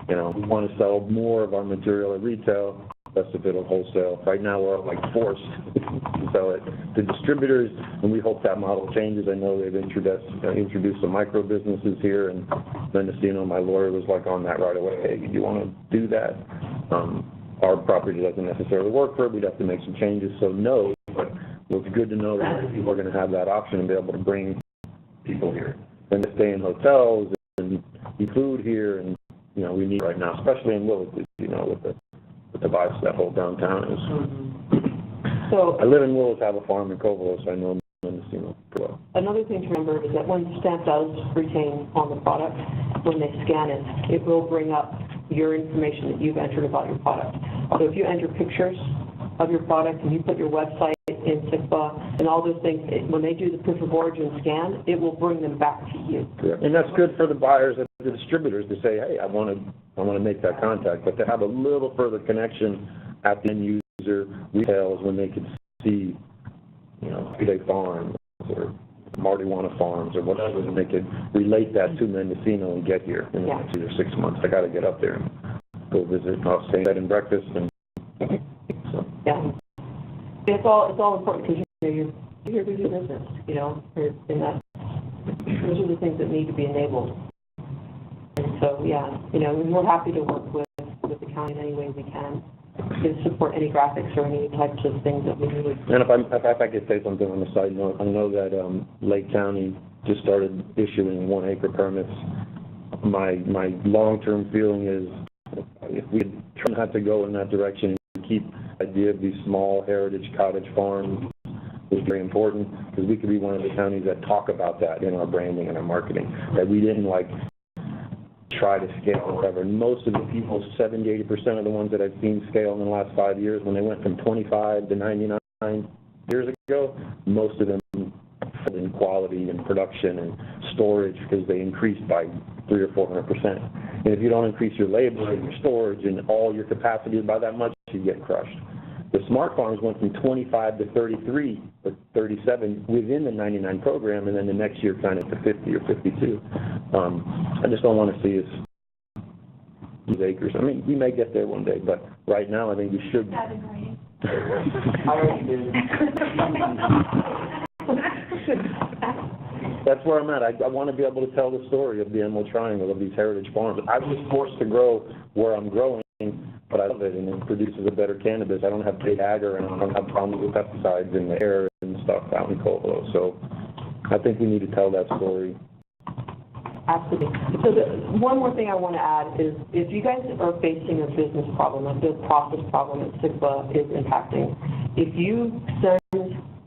We want to sell more of our material at retail, less of it at wholesale. Right now, we're forced to sell it to distributors, and we hope that model changes. I know they've introduced some micro businesses here, and Mendocino, my lawyer, was on that right away. Hey, do you want to do that? Our property doesn't necessarily work for it. We'd have to make some changes, so no. But it's good to know that people are going to have that option and be able to bring people here. And to stay in hotels and eat food here, and we need right now, especially in Willis, with the vibes that whole downtown is. Mm-hmm. So I live in Willis, have a farm in Covelo, so I know Mendocino pretty well. another thing to remember is that when stamp does retain on the product, when they scan it, it will bring up your information that you've entered about your product. So if you enter pictures of your product and you put your website in SICPA and all those things, when they do the proof of origin scan, it will bring them back to you. Yeah. And that's good for the buyers and the distributors to say, hey, I want to make that contact, but to have a little further connection at the end user retails when they can see, Day Farms or Marijuana Farms or whatever, and they could relate that to Mendocino and get here in the next 2 or 6 months. I got to get up there and go visit, stay bed and breakfast, and so. Yeah. It's all important because you're here to do business, and that those are the things that need to be enabled. And so, we're happy to work with the county in any way we can to support any graphics or any types of things that we need. And if I could say something on the side note, I know that Lake County just started issuing 1-acre permits. My long-term feeling is if we try not to go in that direction and keep the idea of these small heritage cottage farms is very important, because we could be one of the counties that talk about that in our branding and our marketing, that we didn't try to scale or whatever. And most of the people, 70-80% of the ones that I've seen scale in the last 5 years, when they went from 25 to 99 years ago, most of them in quality and production and storage, because they increased by 300 or 400%. And if you don't increase your labor and your storage and all your capacity by that much, you get crushed. The smart farms went from 25 to 33 or 37 within the 99 program, and then the next year kind of to 50 or 52. I just don't want to see us these acres. I mean, we may get there one day, but right now I think we should. That's where I'm at. I want to be able to tell the story of the Emerald Triangle, of these heritage farms. I was forced to grow where I'm growing, but I love it, and it produces a better cannabis. I don't have big agar, and I don't have problems with pesticides in the air and stuff out in Covelo. So I think we need to tell that story. Absolutely. So one more thing I want to add is, if you guys are facing a business problem, a business process problem that SICPA is impacting, if you send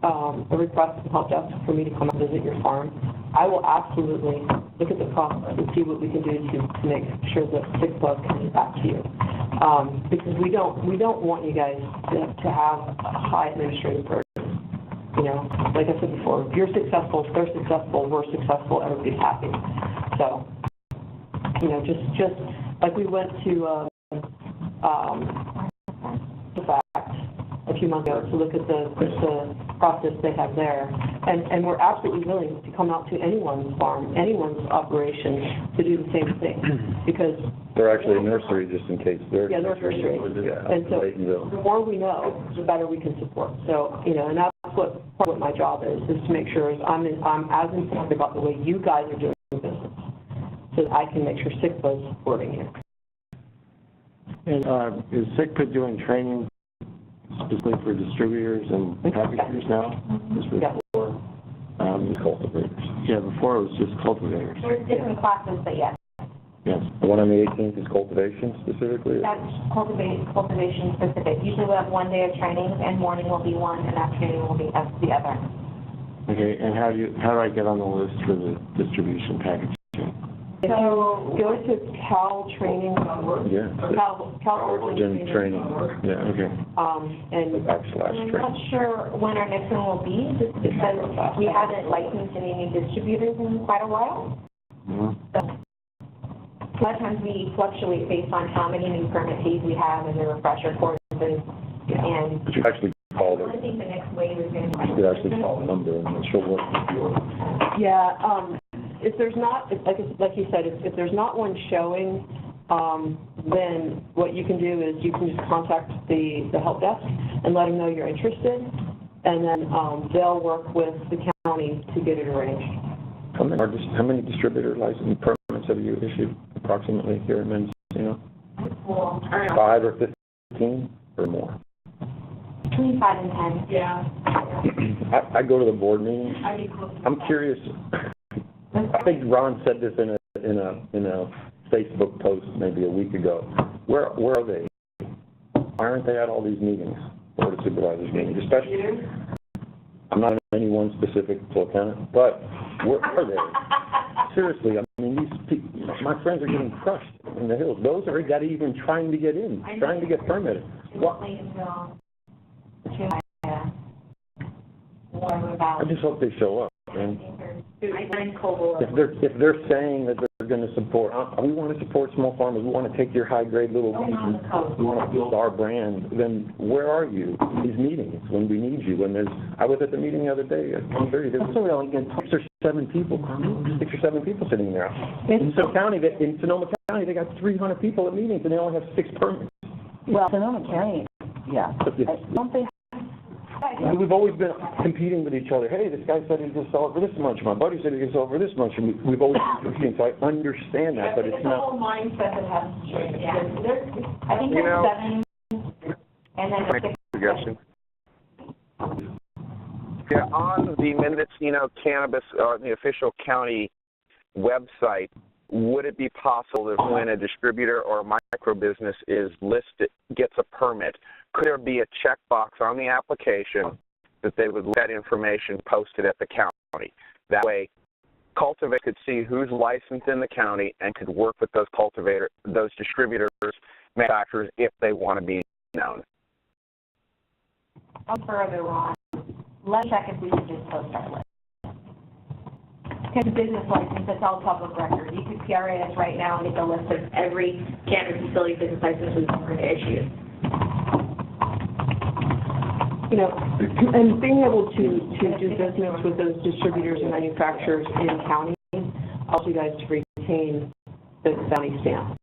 a request to help desk for me to come and visit your farm, I will absolutely look at the process and see what we can do to make sure that SICPA comes back to you. Because we don't want you guys to have a high administrative burden. You know, like I said before, if you're successful, if they're successful, we're successful, everybody's happy. So, you know, just like we went to the fact a few months ago to look at the process they have there, and we're absolutely willing to come out to anyone's farm, anyone's operation to do the same thing, because They're actually a nursery, just in case. They're nursery. Yeah, And so Laytonville. the more we know, the better we can support. So, you know, and that's what part of what my job is to make sure is I'm as informed about the way you guys are doing business, so that I can make sure SICPA is supporting you. And is SICPA doing training specifically for distributors and packagers now? Just before, Cultivators. yeah, before it was just cultivators. There's different classes, but yes, Yes. The one on the 18th is cultivation specifically? that's cultivation specific. Usually we'll have one day of training, and morning will be one, and afternoon will be the other. Okay, and how do I get on the list for the distribution packaging? If you go to caltraining.org, Yeah. Cal Origin training, yeah. Okay. and Backslash I'm training. not sure when our next one will be, just because we haven't licensed any new distributors in quite a while. Mm-hmm. So, a lot of times we fluctuate based on how many new permit fees we have and the refresher courses, and But you actually call I it, think the next wave is going to you could actually call a number and she'll work with you. yeah, if there's not, like you said, if there's not one showing, then what you can do is you can just contact the help desk and let them know you're interested, and then they'll work with the county to get it arranged. How many distributor license permits have you issued approximately here in Mendocino? 5 or 15 or more? between 5 and 10. Yeah. I go to the board meetings. I need close. I'm curious. I think Ron said this in a Facebook post maybe a week ago. Where are they? Why aren't they at all these meetings, Board of Supervisors meetings? Especially, I'm not in any one specific lieutenant, but where are they? Seriously, I mean, these people, my friends are getting crushed in the hills. Those are that even trying to get in, trying to get permitted. What? I just hope they show up, man. If they're saying that they're going to support, we want to support small farmers, we want to take your high-grade little region, we want to build our brand, then where are you in these meetings when we need you? I was at the meeting the other day at 1:30. There was really good 6 or 7 people, 6 or 7 people sitting there. In Sonoma County, they got 300 people at meetings and they only have 6 permits. Well, Sonoma County, yeah. Don't they? We've always been competing with each other. Hey, this guy said he could sell it for this much. My buddy said he could sell it for this much. And we've always been competing, so I understand that, but it's It's a not. whole mindset that has to change. Yeah. I think You know- there's 7, and then Make a suggestion. Yeah, on the Mendocino Cannabis, or the official county website, would it be possible that when a distributor or a micro business is listed, gets a permit, could there be a checkbox on the application that they would let that information posted at the county? That way, cultivators could see who's licensed in the county and could work with those distributors, manufacturers, if they want to be known. further on. Let's check if we should just post our list. Because business license, it's all public record. You could PRAS right now and get the list of every cannabis facility business license we've ever issued. You know, and being able to do business with those distributors and manufacturers in county allows you guys to retain the county stamp.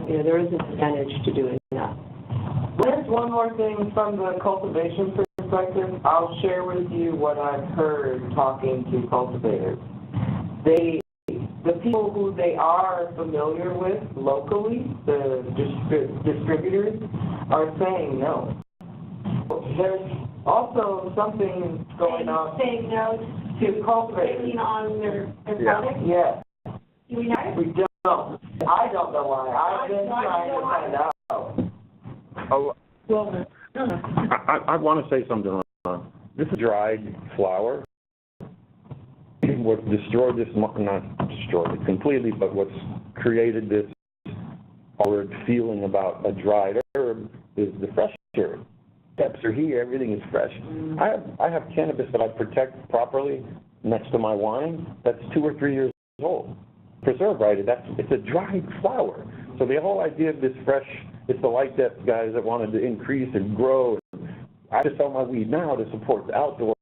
You know, there is a percentage to doing that. There's one more thing from the cultivation perspective. I'll share with you what I've heard talking to cultivators. The people who they are familiar with locally, the distributors, are saying no. There's also something going on Saying no to cultivators. taking on their product? Yes, Do we know? we don't. I don't know why. I've been trying to find out. Oh, Well, I want to say something, Ron. This is dried flower. What destroyed this, not destroyed it completely, but what's created this our feeling about a dried herb is the fresh herb. Steps are here, everything is fresh. I have cannabis that I protect properly next to my wine that's 2 or 3 years old. Preserved right, it's a dried flower. So the whole idea of this fresh, it's the light depth guys that wanted to increase and grow. I just sell my weed now to support the outdoor.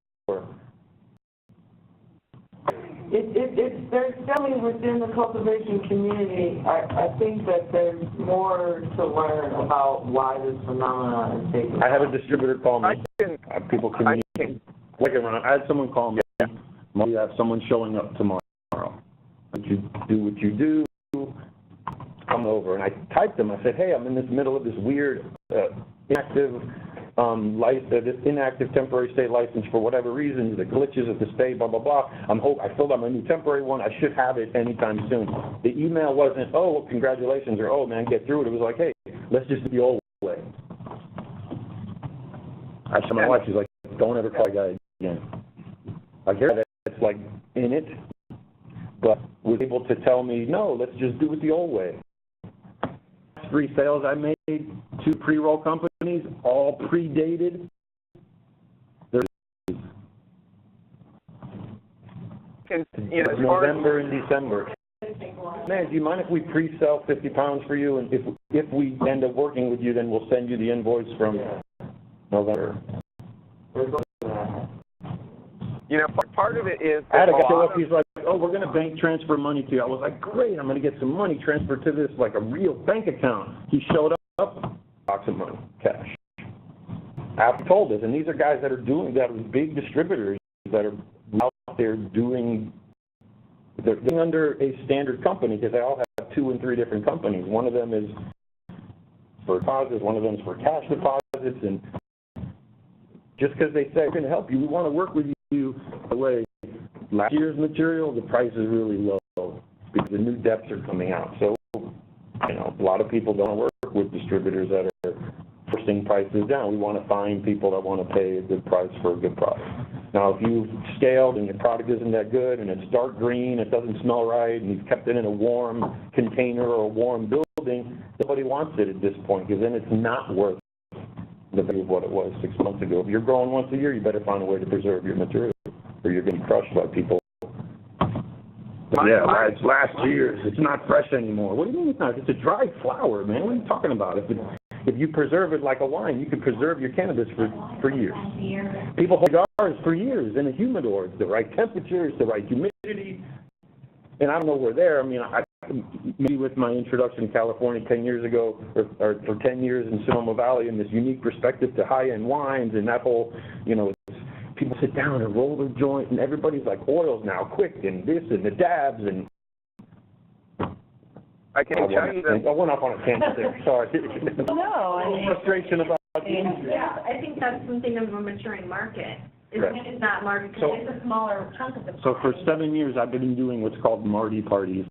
There's definitely within the cultivation community, I think that there's more to learn about why this phenomenon is taking place. I had a distributor call me. People can look around. I had someone call me. We have someone showing up tomorrow. You do what you do, come over. And I typed them. I said, hey, I'm in this middle of this weird inactive this inactive temporary state license for whatever reason, the glitches of the state, blah, blah, blah. I filled out my new temporary one. I should have it anytime soon. The email wasn't, oh, well, congratulations, or, oh, man, get through it. It was like, hey, let's just do the old way. I told my wife, she's like, don't ever call a guy again. I hear that it's like in it, but was able to tell me, no, let's just do it the old way. 3 sales I made, 2 pre-roll companies, all predated. November and December. Man, do you mind if we pre-sell 50 pounds for you, and if we end up working with you, then we'll send you the invoice from November. You know, part of it is I had a guy show up, he's like, oh, we're going to bank transfer money to you. I was like, great, I'm going to get some money transferred to this, like a real bank account. He showed up, box of money, cash. After told us, and these are guys that are big distributors that are out there they're under a standard company because they all have 2 and 3 different companies. One of them is for deposits, one of them is for cash deposits, and just because they say we're going to help you, we want to work with you. By the way, last year's material, the price is really low because the new depths are coming out. So, a lot of people don't work with distributors that are forcing prices down. We want to find people that want to pay a good price for a good product. Now, if you've scaled and your product isn't that good and it's dark green, it doesn't smell right, and you've kept it in a warm container or a warm building, nobody wants it at this point because then it's not worth the value of what it was 6 months ago. If you're growing once a year, you better find a way to preserve your material, or you're going to be crushed by people. Yeah, it's last year's. It's not fresh anymore. What do you mean it's not? It's a dried flower, man. What are you talking about? If you preserve it like a wine, you can preserve your cannabis for years. People hold cigars for years in a humidor. It's the right temperature, it's the right humidity. And I don't know we're there. I mean, maybe with my introduction to California 10 years ago, or for 10 years in Sonoma Valley, and this unique perspective to high-end wines and that whole, people sit down and roll their joint, and everybody's like oils now, quick, and this, and the dabs, and... I can tell you that... I went off on a tangent there, sorry. No, I mean... Frustration about... Yeah, I think that's something of a maturing market. It's not market, because it's a smaller chunk of the... So for 7 years, I've been doing what's called Marty parties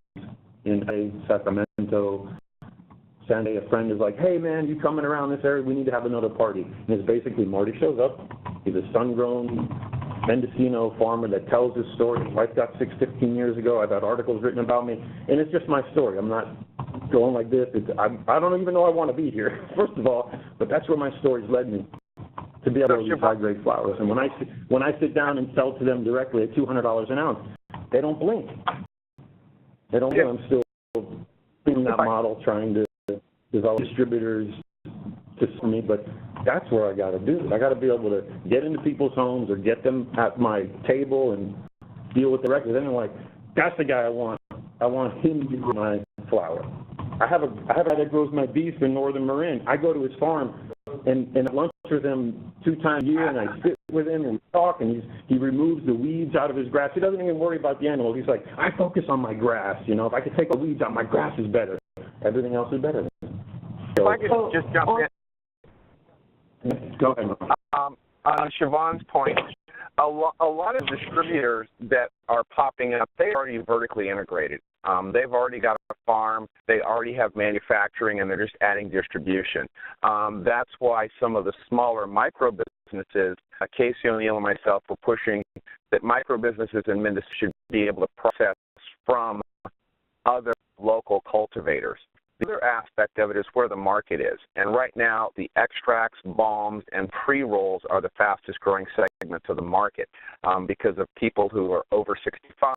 in Sacramento. Sunday, a friend is like, hey, man, you coming around this area? We need to have another party. And it's basically Marty shows up. He's a sun-grown Mendocino farmer that tells his story. His wife got sick 15 years ago. I've had articles written about me. And it's just my story. I'm not going like this. I don't even know I want to be here, first of all. But that's where my story's led me, to be able to use high-grade flowers. And when I sit down and sell to them directly at $200 an ounce, they don't blink. They don't blink. I'm still in that model, trying to develop distributors to sell me, but that's where I got to do it. I got to be able to get into people's homes or get them at my table and deal with the records. Then they're like, that's the guy I want. I want him to grow my flower. I have a guy that grows my beef in northern Marin. I go to his farm and I lunch with him 2 times a year, and I sit with him and we talk, and he removes the weeds out of his grass. He doesn't even worry about the animals. He's like, I focus on my grass. If I could take the weeds out, my grass is better. Everything else is better. If I could just jump in. Go ahead. On Siobhan's point, a lot of distributors that are popping up, they're already vertically integrated. They've already got a farm, they already have manufacturing, and they're just adding distribution. That's why some of the smaller micro businesses, Casey O'Neill and myself, were pushing that micro businesses in Mendocino should be able to process from other local cultivators. The other aspect of it is where the market is. And right now, the extracts, balms, and pre-rolls are the fastest growing segments of the market because of people who are over 65,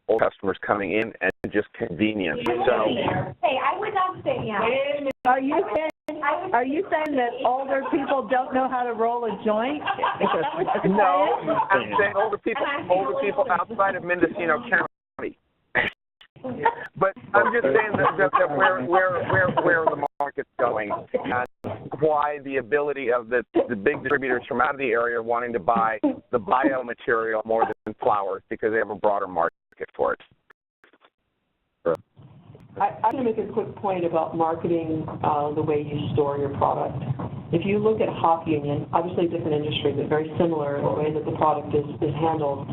old customers coming in, and just convenience. So, Hey, I would not say, yeah. Are you saying that older people don't know how to roll a joint? no, I'm saying older people outside of Mendocino County. But I'm just saying that where the market's going and why the ability of the big distributors from out of the area are wanting to buy the biomaterial more than flowers because they have a broader market for it. I'm going to make a quick point about marketing the way you store your product. If you look at Hop Union, obviously a different industry, but very similar in the way that the product is handled,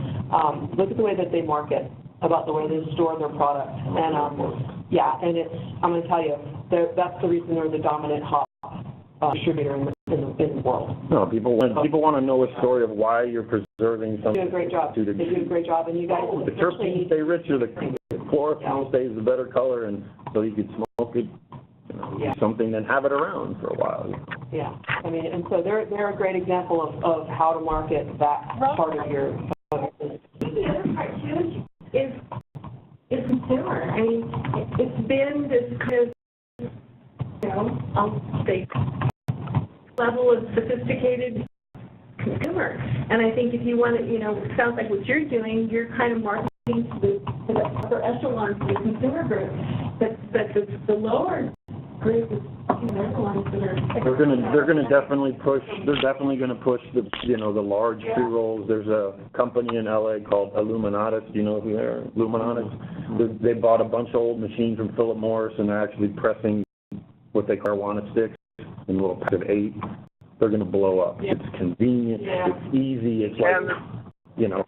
look at the way that they market, about the way they store their product. And and I'm going to tell you, that's the reason they're the dominant hop distributor in the world. No, people want to know a story of why you're preserving something. They do a great job. They do a great job, and you guys. The terpenes stay richer, the chlorophyll stays the better color, and so you could smoke it, something, and have it around for a while. Yeah, I mean, and so they're a great example of how to market that part of your business. The other part too is consumer. I mean, it's been this kind of, I'll say, level of sophisticated consumer. And I think if you want to, it sounds like what you're doing, you're kind of marketing to the upper echelons of the consumer group. But the lower group is, they're the ones that are. They're gonna definitely push. They're definitely gonna push the large pre-rolls. There's a company in LA called Illuminatus. Do you know who they are? Illuminatus. They bought a bunch of old machines from Philip Morris, and they're actually pressing what they call marijuana sticks in little packs of 8. They're gonna blow up. Yeah. It's convenient. Yeah. It's easy. It's like and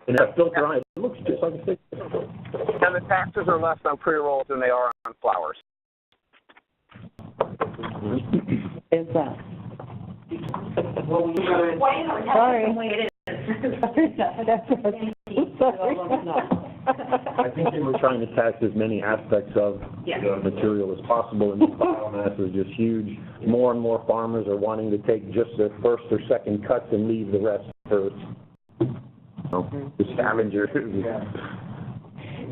it's filter on it. It looks just like a stick. And the taxes are less on pre-rolls than they are on flowers. Is that? Sorry. I think they were trying to tax as many aspects of the material as possible, and the biomass is just huge. More and more farmers are wanting to take just their first or second cuts and leave the rest for the scavengers.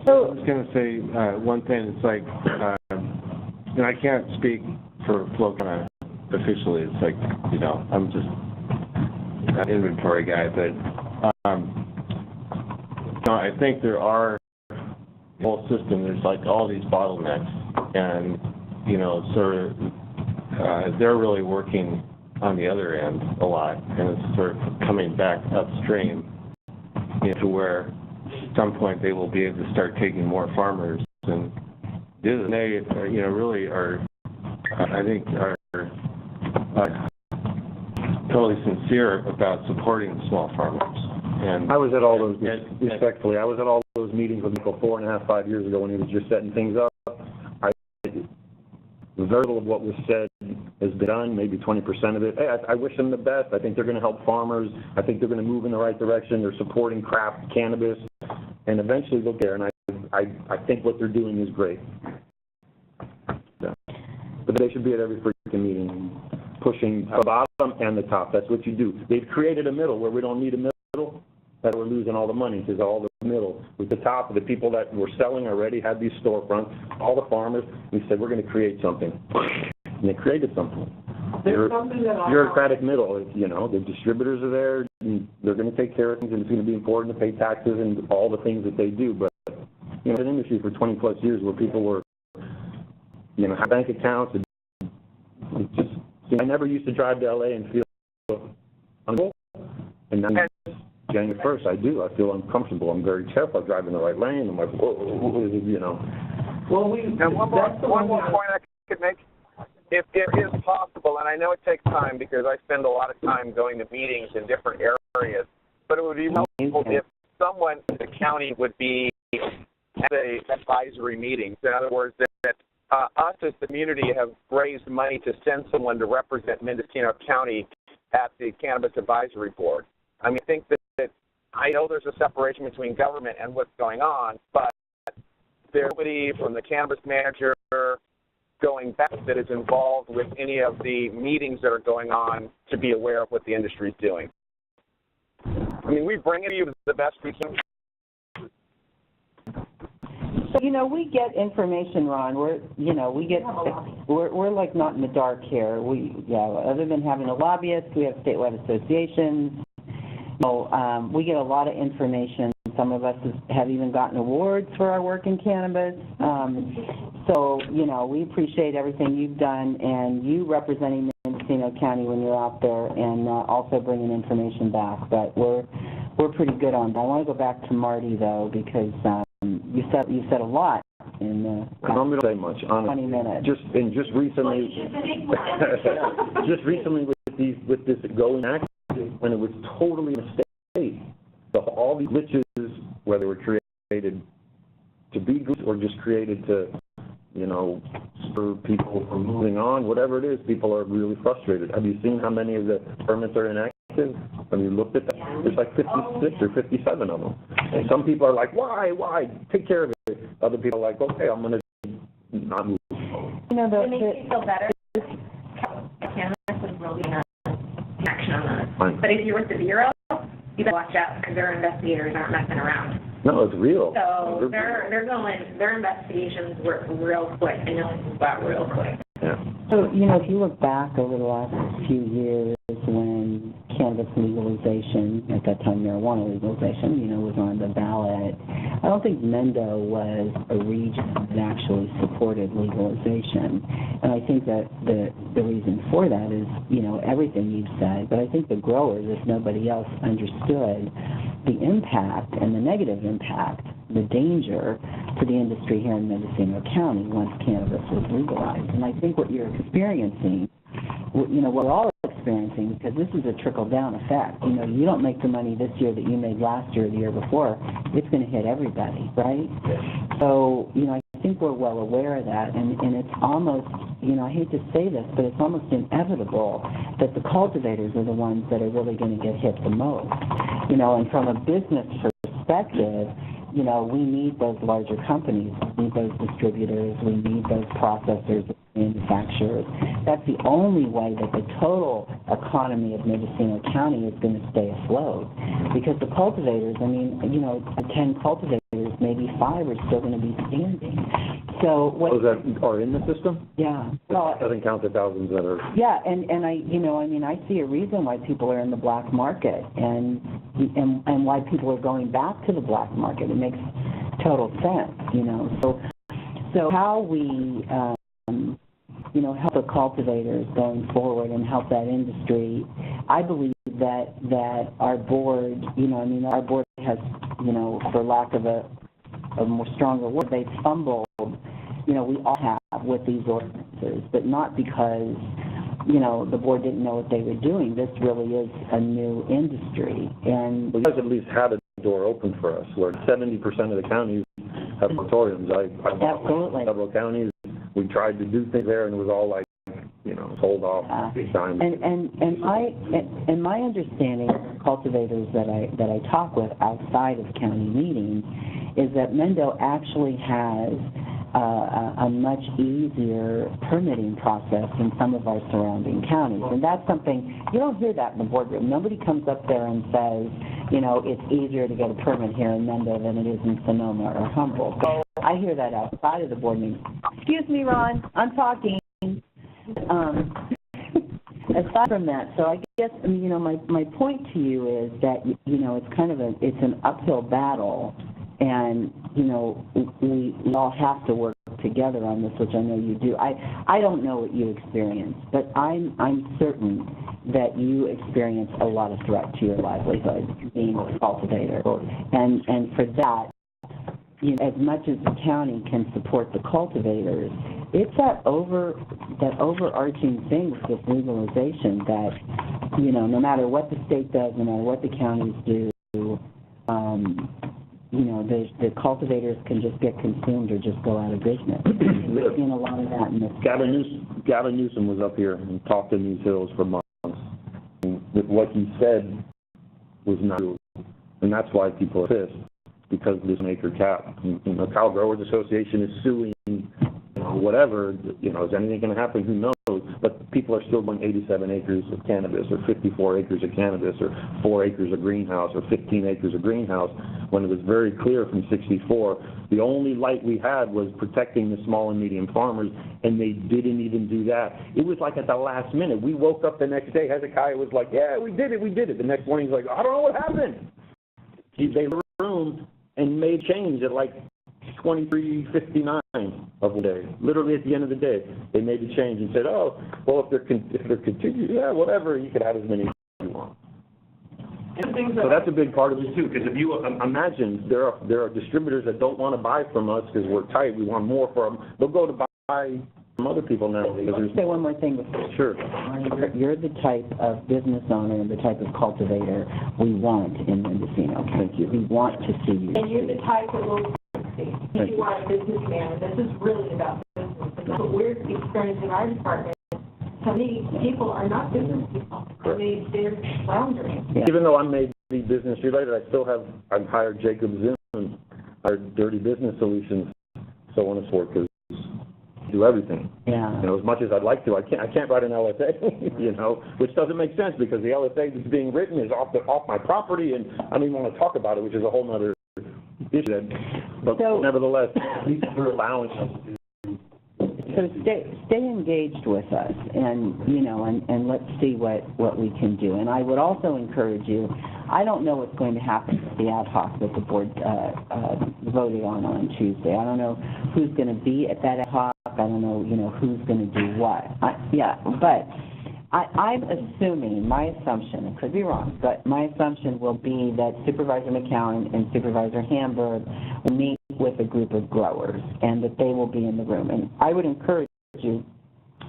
So I was going to say one thing. It's like, and I can't speak for Flow kind of officially. It's like, I'm just an inventory guy, but I think there are the whole system. There's like all these bottlenecks, and sort of they're really working on the other end a lot, and it's sort of coming back upstream to where at some point they will be able to start taking more farmers and do. And they really are, I think, are totally sincere about supporting small farmers. And I was at all those, respectfully, I was at all those meetings with Michael 4.5, 5 years ago when he was just setting things up. Very little of what was said has been done, maybe 20% of it. Hey, I wish them the best. I think they're going to help farmers. I think they're going to move in the right direction. They're supporting craft cannabis, and eventually they'll get there. And I think what they're doing is great. Yeah. But they should be at every freaking meeting, pushing the bottom and the top. That's what you do. They've created a middle where we don't need a middle. That we're losing all the money because all the middle with the top, the people that were selling already had these storefronts, all the farmers. We said we're going to create something, and they created something. Bureaucratic middle. The distributors are there, and they're going to take care of things, and it's going to be important to pay taxes and all the things that they do. But it's an industry for 20 plus years where people were, have bank accounts. And just, I never used to drive to LA and feel uncomfortable, and now. January 1st, I do. I feel uncomfortable. I'm very careful. I drive in the right lane. I'm like, whoa. Well, and one more point I could make. If it is possible, and I know it takes time because I spend a lot of time going to meetings in different areas, but it would be helpful if someone in the county would be at an advisory meeting. In other words, that us as the community have raised money to send someone to represent Mendocino County at the Cannabis Advisory Board. I mean, I think that I know there's a separation between government and what's going on, but there's nobody from the cannabis manager going back that is involved with any of the meetings that are going on to be aware of what the industry is doing? I mean, we bring it to you the best we can. So, we get information, Ron. We're like not in the dark here. Other than having a lobbyist, we have statewide associations. We get a lot of information. Some of us have even gotten awards for our work in cannabis. So, we appreciate everything you've done, and you representing Mendocino County when you're out there, and also bringing information back. But we're pretty good on that. I want to go back to Marty, though, because you said a lot in I'm not going to say much, honestly. 20 minutes. Just recently, with this going active, when it was totally a mistake. So all these glitches, whether they were created to be good or just created to, spur people from moving on, whatever it is, people are really frustrated. Have you seen how many of the permits are inactive? Have you looked at that? There's like 56 or 57 of them. And some people are like, why? Take care of it. Other people are like, okay, I'm going to not move. It makes you feel better. Cannabis is really not action on that. But if you're with the Bureau, you better watch out because their investigators aren't messing around. No, it's real. So their investigations work real quick. I know this is about real quick. Yeah. So, if you look back over the last few years when cannabis legalization, at that time marijuana legalization, was on the ballot, I don't think Mendo was a region that actually supported legalization. And I think that the reason for that is, everything you've said, but I think the growers, if nobody else understood the impact and the negative impact, the danger to the industry here in Mendocino County once cannabis was legalized. And I think what you're experiencing, what we're all experiencing, because this is a trickle-down effect. You don't make the money this year that you made last year or the year before. It's going to hit everybody, right? So, I think we're well aware of that, and it's almost, I hate to say this, but it's almost inevitable that the cultivators are the ones that are really going to get hit the most. And from a business perspective, we need those larger companies, we need those distributors, we need those processors, manufacturers. That's the only way that the total economy of Mendocino County is going to stay afloat. Because the cultivators, the 10 cultivators, maybe 5 are still going to be standing. So what? Those that are in the system? Yeah. Well, that doesn't count the thousands that are. Yeah, and I see a reason why people are in the black market and why people are going back to the black market. It makes total sense, So how we help the cultivators going forward and help that industry, I believe that our board, our board has, for lack of a more stronger word, they've fumbled, we all have with these ordinances, but not because, the board didn't know what they were doing. This really is a new industry. And you guys at least had a door open for us, where 70% of the counties have moratoriums. I Absolutely. Several counties, we tried to do things there, and it was all like, hold off big time. And my understanding of cultivators that I talk with outside of county meetings is that Mendo actually has a much easier permitting process than some of our surrounding counties. And that's something, you don't hear that in the boardroom. Nobody comes up there and says, it's easier to get a permit here in Mendo than it is in Sonoma or Humboldt. So I hear that outside of the board meeting. Excuse me, Ron, I'm talking. Aside from that, so I guess, my point to you is that, it's kind of it's an uphill battle, and, we all have to work together on this, which I know you do. I don't know what you experience, but I'm certain that you experience a lot of threat to your livelihood being a cultivator. And for that, as much as the county can support the cultivators, it's that overarching thing with this legalization that, no matter what the state does, no matter what the counties do, the cultivators can just get consumed or just go out of business. We've seen a lot of that in this. Gavin Newsom was up here and talked in these hills for months. And what he said was not true, and that's why people are pissed, because of this acre cap. The Cow Growers Association is suing whatever, you know, is anything going to happen? Who knows? But people are still going 87 acres of cannabis, or 54 acres of cannabis, or 4 acres of greenhouse, or 15 acres of greenhouse, when it was very clear from 64, the only light we had was protecting the small and medium farmers, and they didn't even do that. It was like at the last minute. We woke up the next day, Hezekiah was like, yeah, we did it. The next morning he's like, I don't know what happened. They were in the room and made change at like 23:59 of the day. Literally at the end of the day, they made the change and said, oh, well, if they're continuing, yeah, whatever, you could have as many as you want. So that's a big part of it too, because if you imagine there are distributors that don't want to buy from us because we're tight, we want more for them. They'll go to buy from other people now. Let me say one more thing. Sure. You're the type of business owner and the type of cultivator we want in Mendocino. Thank you. We want to see you. And you're the type that will, if you are a businessman, and this is really about business, and that's what we're experiencing in our department. To me, people are not business people. They're floundering. Yeah. Even though I'm maybe business related, I've hired Jacob Zoom, our Dirty Business Solutions, so on and so forth, because do everything. Yeah. You know, as much as I'd like to, I can't write an LSA, you know, which doesn't make sense because the LSA that's being written is off my property, and I don't even want to talk about it, which is a whole other issue. But So, nevertheless, they're allowing us to. So stay engaged with us, and you know, and let's see what we can do. And I would also encourage you. I don't know what's going to happen with the ad hoc that the board voted on Tuesday. I don't know who's going to be at that ad hoc. I don't know, you know, who's going to do what. But I'm assuming, my assumption, it could be wrong, but my assumption will be that Supervisor McCowan and Supervisor Hamburg will meet with a group of growers and that they will be in the room. And I would encourage you,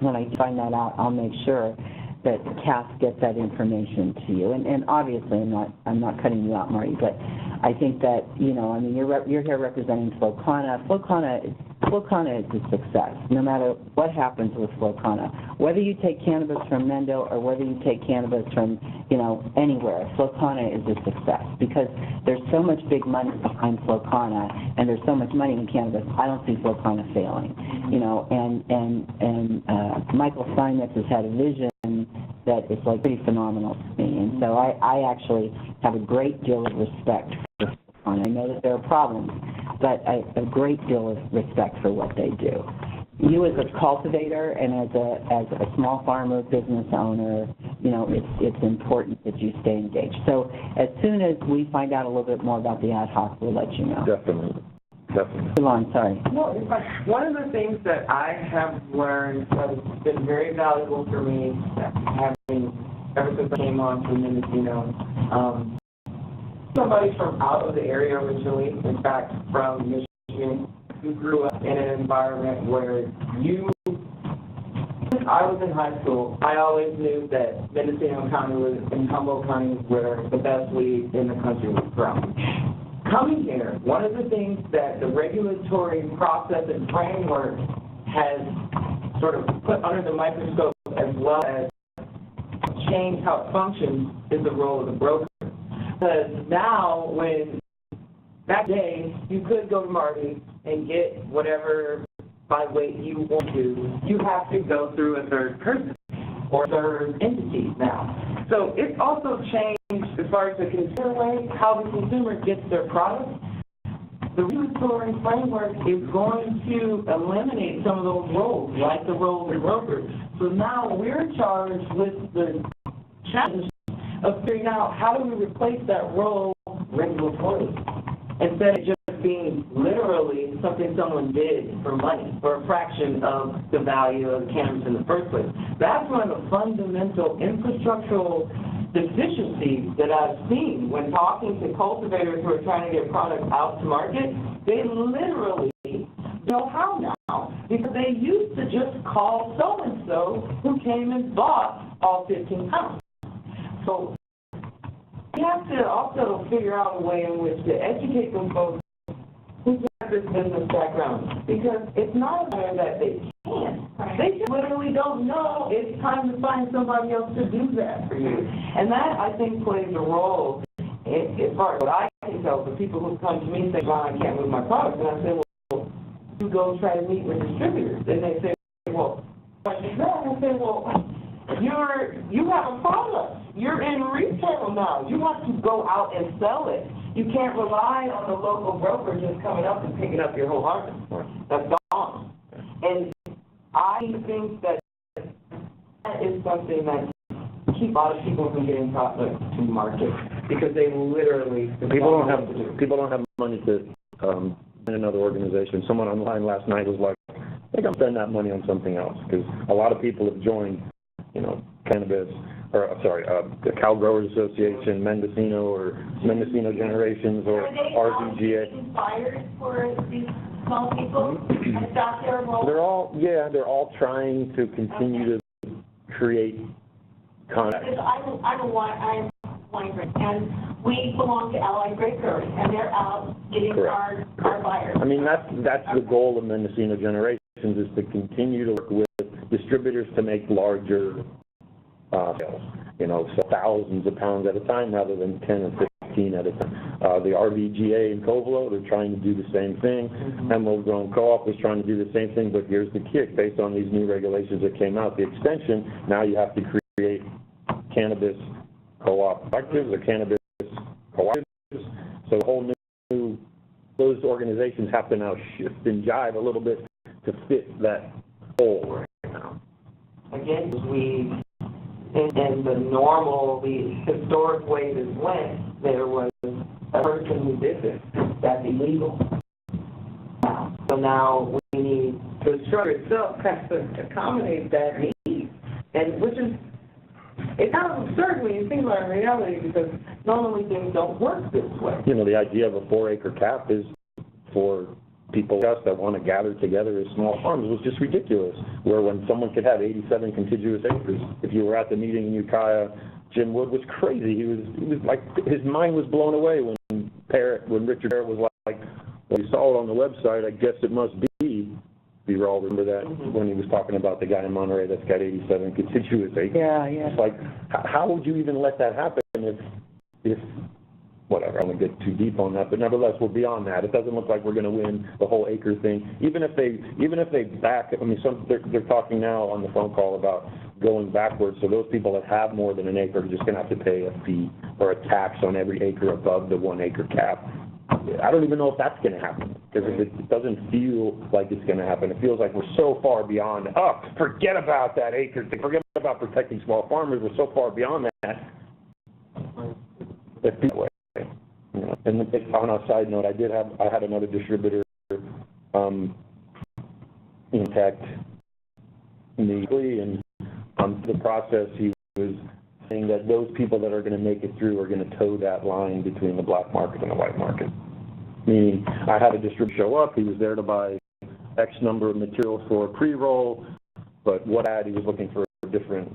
when I find that out, I'll make sure that Cass gets that information to you. And obviously, I'm not cutting you out, Marty, but I think that, you know, I mean, you're here representing Flocana. Flocana is a success, no matter what happens with Flocana. Whether you take cannabis from Mendo or whether you take cannabis from, you know, anywhere, Flocana is a success because there's so much big money behind Flocana and there's so much money in cannabis. I don't see Flocana failing, you know. And Michael Steinmetz has had a vision that is like pretty phenomenal to me, and so I actually have a great deal of respect for Flocana. I know that there are problems, but a great deal of respect for what they do. You as a cultivator and as a small farmer, business owner, you know, it's important that you stay engaged. So as soon as we find out a little bit more about the ad hoc, we'll let you know. Definitely. Devon, sorry. No, one of the things that I have learned that has been very valuable for me, having ever since I came on to Mendocino, somebody from out of the area originally, in fact, from Michigan, who grew up in an environment where I was in high school, I always knew that Mendocino County and Humboldt County was where the best weed in the country was grown. Coming here, one of the things that the regulatory process and framework has sort of put under the microscope as well as changed how it functions is the role of the broker. Because now, when back day, you could go to Marty and get whatever by weight you want to, you have to go through a third person or third entity now. So it's also changed as far as the consumer way, how the consumer gets their product. The regulatory framework is going to eliminate some of those roles, like the role of the broker. So now we're charged with the challenge of figuring out how do we replace that role regulatorily, instead of just being literally something someone did for money, for a fraction of the value of cannabis in the first place. That's one of the fundamental infrastructural deficiencies that I've seen when talking to cultivators who are trying to get products out to market. They literally know how now, because they used to just call so-and-so who came and bought all 15 pounds. So we have to also figure out a way in which to educate them folks who have this business background, because it's not a matter that they can't. They just literally don't know it's time to find somebody else to do that for you. And that, I think, plays a role as far as what I can tell for people who come to me and say, well, I can't move my product. And I say, well, you go go try to meet with distributors, and they say, well, what is that? I say, well, you have a product. You're in retail now. You have to go out and sell it. You can't rely on the local broker just coming up and picking up your whole harvest. That's gone. And I think that is something that keeps a lot of people from getting products to market because they literally People don't have money to in another organization. Someone online last night was like, I think I'll spend that money on something else, because a lot of people have joined, Cannabis, the Cow Growers Association, Mendocino, or Mendocino Generations, or RVGA. Inspired for these small people to adopt their role? They're all trying to continue to create contact. Because I'm wine drink, and we belong to Allied Grape Growers, and they're out getting our buyers. I mean, that's the goal of Mendocino Generations, is to continue to work with distributors to make larger sales, so thousands of pounds at a time rather than 10 or 15 at a time. The RVGA in Covelo, they're trying to do the same thing. Emerald Grown Co-op is trying to do the same thing, but here's the kick. Based on these new regulations that came out, the extension, now you have to create cannabis co-op collectives or cannabis cooperatives. So the whole new, those organizations have to now shift and jive a little bit to fit that hole right now. Again, in the normal, the historic way this went, there was a person who did this. That's illegal. So now we need, the structure itself has to accommodate that need, and which is, it's kind of absurd when you think about it in reality, because normally things don't work this way. The idea of a 4-acre cap is for people like us that want to gather together as small farms was just ridiculous. Where when someone could have 87 contiguous acres, if you were at the meeting in Ukiah, Jim Wood was crazy. He was like, his mind was blown away when Richard Parrott was like, well, you saw it on the website, I guess it must be. You all remember that when he was talking about the guy in Monterey that's got 87 contiguous acres. Yeah. It's like, how would you even let that happen if whatever, I don't want to get too deep on that, but nevertheless, we're beyond that. It doesn't look like we're going to win the whole acre thing. Even if they back, I mean, they're talking now on the phone call about going backwards, so those people that have more than an acre are just going to have to pay a fee or a tax on every acre above the 1-acre cap. I don't even know if that's going to happen, because it doesn't feel like it's going to happen. It feels like we're so far beyond, forget about that acre thing, forget about protecting small farmers, we're so far beyond that. It feels that way. And on a side note, I had another distributor contact me, and the process he was saying that those people that are going to make it through are going to toe that line between the black market and the white market. Meaning, I had a distributor show up, he was there to buy X number of materials for a pre-roll, but he was looking for a different,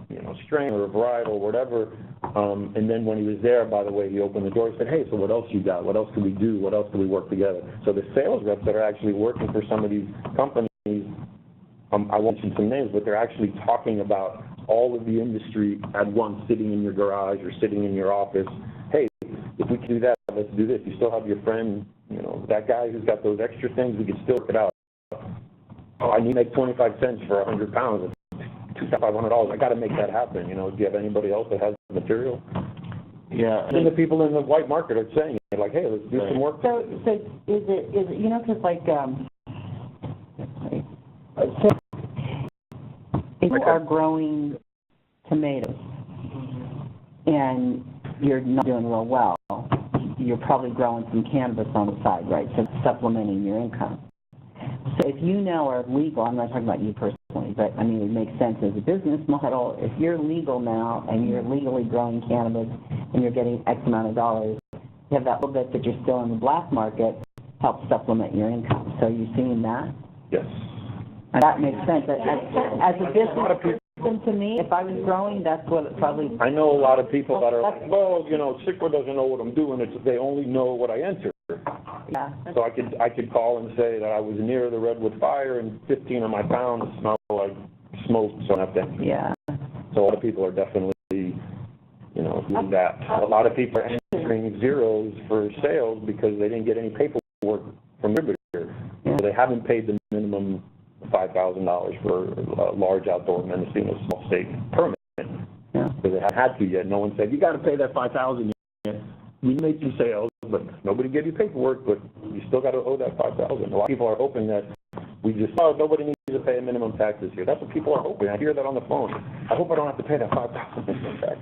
strain or a varietal or whatever. And then when he was there, by the way, he opened the door and said, hey, so what else you got? What else can we do? What else can we work together? So the sales reps that are actually working for some of these companies, I won't mention some names, but they're actually talking about all of the industry at once, sitting in your garage or sitting in your office. Hey, if we can do that, let's do this. You still have your friend, that guy who's got those extra things, we can still work it out. Oh, I need to make 25 cents for 100 pounds. $2,500. I got to make that happen. Do you have anybody else that has the material? Yeah. And the people in the white market are saying it, like, hey, let's do some work. So is it because if you are growing tomatoes and you're not doing real well, you're probably growing some cannabis on the side, right? So supplementing your income. So if you now are legal, I'm not talking about you personally, but I mean it makes sense as a business model. If you're legal now and you're legally growing cannabis and you're getting X amount of dollars, you have that little bit that you're still in the black market, help supplement your income. So you're seeing that? Yes. And that makes sense. As a business person, to me, if I was growing, that's what it probably... I know a lot of people that are like, well, CICWA doesn't know what I'm doing. They only know what I enter. Yeah. So I could call and say that I was near the Redwood fire and 15 of my pounds smell like smoke, so I have to. Yeah. So a lot of people are definitely, doing that. A lot of people are entering zeros for sales because they didn't get any paperwork from distributor. So they haven't paid the minimum $5,000 for a large outdoor Mendocino small state permit. Yeah. Because they haven't had to yet. No one said, you got to pay that $5,000 yet. We made some sales, but nobody gave you paperwork, but you still got to owe that $5,000. A lot of people are hoping that we just, nobody needs to pay a minimum tax this year. That's what people are hoping. I hear that on the phone. I hope I don't have to pay that $5,000 minimum tax.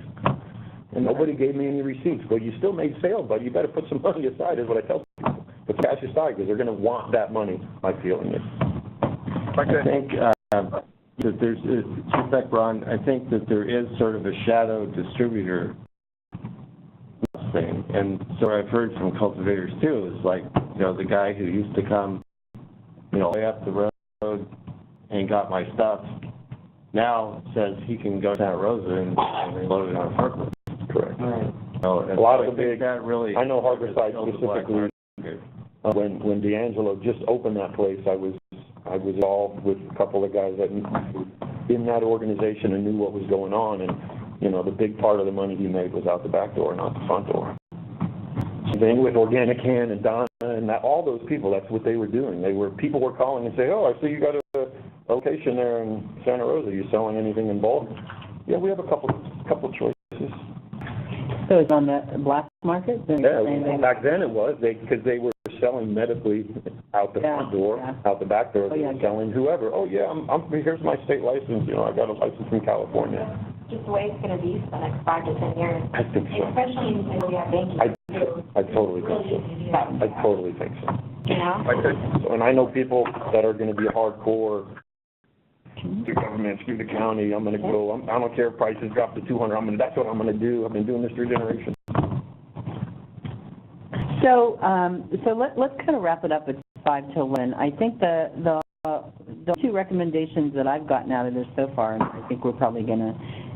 And nobody gave me any receipts. Well, you still made sales, but you better put some money aside, is what I tell people. Put some cash aside, because they're going to want that money, my feeling is. I think that there's, Chief Beck-Braun, I think that there is sort of a shadow distributor thing. And so I've heard from cultivators too, is like, the guy who used to come, way up the road and got my stuff, now says he can go to Santa Rosa and load it on a forklift. Correct. Right. A lot of the big, that really, I know Harborside specifically, when D'Angelo just opened that place, I was involved with a couple of guys that in that organization and knew what was going on, and the big part of the money he made was out the back door, not the front door. Then with Organic Hand and Donna and all those people, that's what they were doing. People were calling and saying, oh, I see you got a location there in Santa Rosa. Are you selling anything in bulk? Yeah, we have a couple choices. So it's on the black market? Yeah, back then it was, because they were selling medically out the front door, out the back door, selling whoever. Oh yeah, here's my state license, I got a license from California. Just the way it's going to be for the next 5 to 10 years. I think so. Especially in the banking. I totally think so. I totally think so. So, and I know people that are going to be hardcore, screw government, screw the county, I'm going to go, I don't care if prices drop to $200, that's what I'm going to do. I've been doing this 3 generations. So let's kind of wrap it up at 5 till 11. I think the 2 recommendations that I've gotten out of this so far, and I think we're probably going to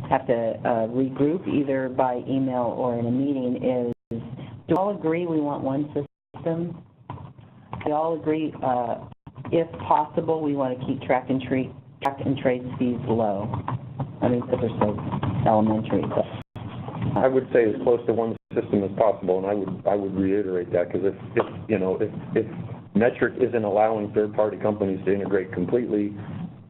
have to regroup either by email or in a meeting, is do we all agree we want one system? We all agree, if possible, we want to keep track and trace fees low. I mean, those are so elementary. But I would say as close to one system as possible, and I would reiterate that, because if Metric isn't allowing third-party companies to integrate completely,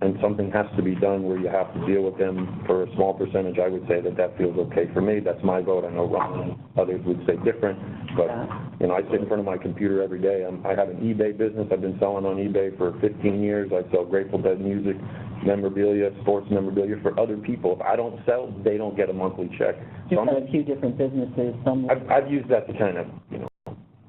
and something has to be done where you have to deal with them for a small percentage, I would say that feels okay for me. That's my vote. I know Ron and others would say different, but I sit in front of my computer every day. I have an eBay business. I've been selling on eBay for 15 years. I sell Grateful Dead music, memorabilia, sports memorabilia for other people. If I don't sell, they don't get a monthly check. You've got a few different businesses. I've used that to kind of,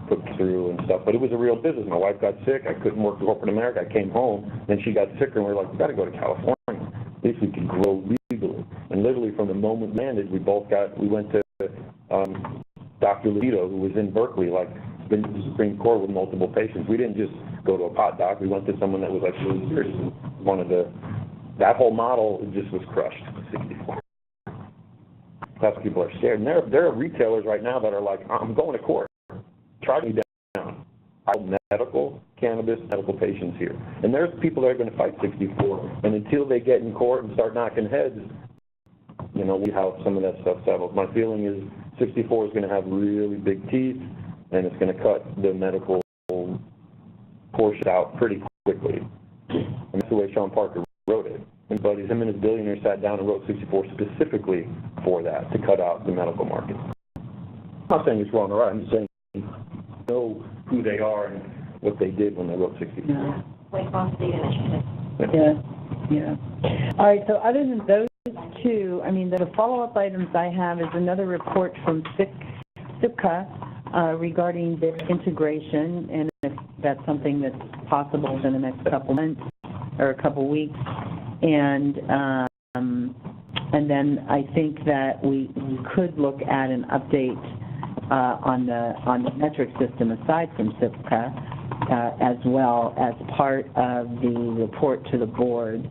put through and stuff, but it was a real business. My wife got sick. I couldn't work for corporate America. I came home, then she got sicker, and we were like, we got to go to California. At least we can grow legally. And literally from the moment we landed, we went to Dr. Levito, who was in Berkeley, been to the Supreme Court with multiple patients. We didn't just go to a pot doc. We went to someone that was really serious and wanted to. That whole model just was crushed at 64. That's why people are scared. And there are retailers right now that are like, I'm going to court. Try me down. I have medical, cannabis, medical patients here. And there's people that are going to fight 64. And until they get in court and start knocking heads, we have some of that stuff settled. My feeling is 64 is going to have really big teeth, and it's going to cut the medical portion out pretty quickly. And that's the way Sean Parker wrote it. And him and his billionaire sat down and wrote 64 specifically for that, to cut out the medical market. I'm not saying it's wrong or right. I'm just saying know who they are and what they did when they wrote 64. Yeah. Yeah. All right, so other than those 2, the follow-up items I have is another report from SIPCA regarding their integration, and if that's something that's possible in the next couple months or a couple weeks. And then I think that we could look at an update on the metric system aside from SIPCA, as well as part of the report to the board.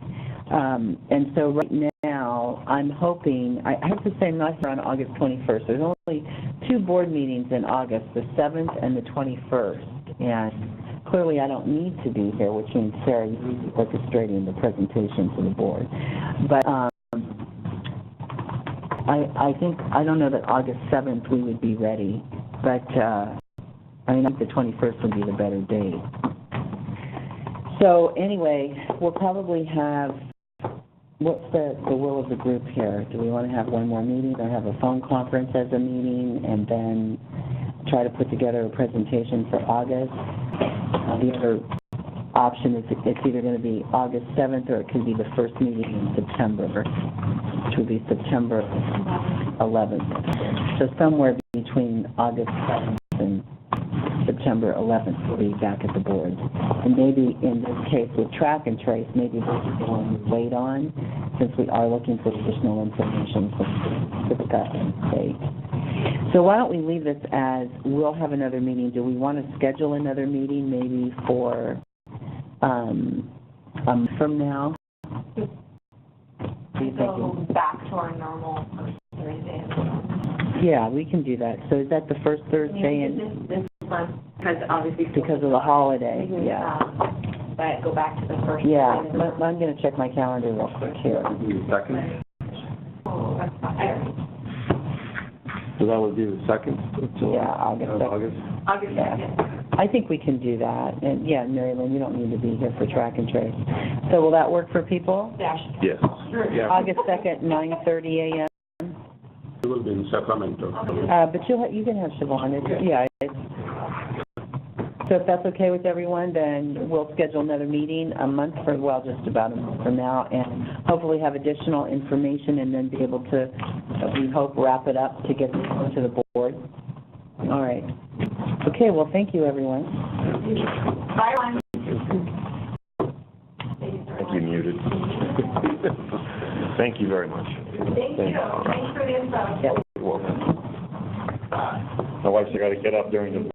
And so right now, I'm hoping, I have to say I'm not here on August 21st. There's only 2 board meetings in August, the 7th and the 21st. And clearly I don't need to be here, which means, Sarah, you'll be orchestrating the presentation to the board. But I don't know that August 7th we would be ready, but I think the 21st would be the better date. So anyway, we'll probably have, what's the will of the group here? Do we want to have one more meeting or have a phone conference as a meeting and then try to put together a presentation for August? The other option is it's either going to be August 7th or it could be the first meeting in September, which would be September 11th. So somewhere between August 7th and September 11th, we'll be back at the board. And maybe in this case with track and trace, maybe this is the one we wait on, since we are looking for additional information to discuss and state. So why don't we leave this as, we'll have another meeting. Do we want to schedule another meeting maybe for a month from now? Go back to our normal first Thursday. Yeah, we can do that. So is that the first Thursday in? This month, because obviously. Because of the holiday, yeah. But go back to the first. Yeah, I'm going to check my calendar real quick here. Second? Oh, that's fine. So that would be the second? Yeah, August. August Yeah. 2nd. I think we can do that. And yeah, Mary Lynn, you don't need to be here for track and trace. So will that work for people? Dash. Yes. Yeah. August 2nd, 9:30 a.m. It will be in Sacramento. But you can have Siobhan. So if that's okay with everyone, then we'll schedule another meeting a month from, well, just about a month from now, and hopefully have additional information and then be able to, we hope, wrap it up to get this to the board. All right. Okay, well, thank you, everyone. Bye, everyone. Thank you, muted. Thank you very much. Thank you. Thanks for the info. Yeah. You're welcome. My wife's got to get up during the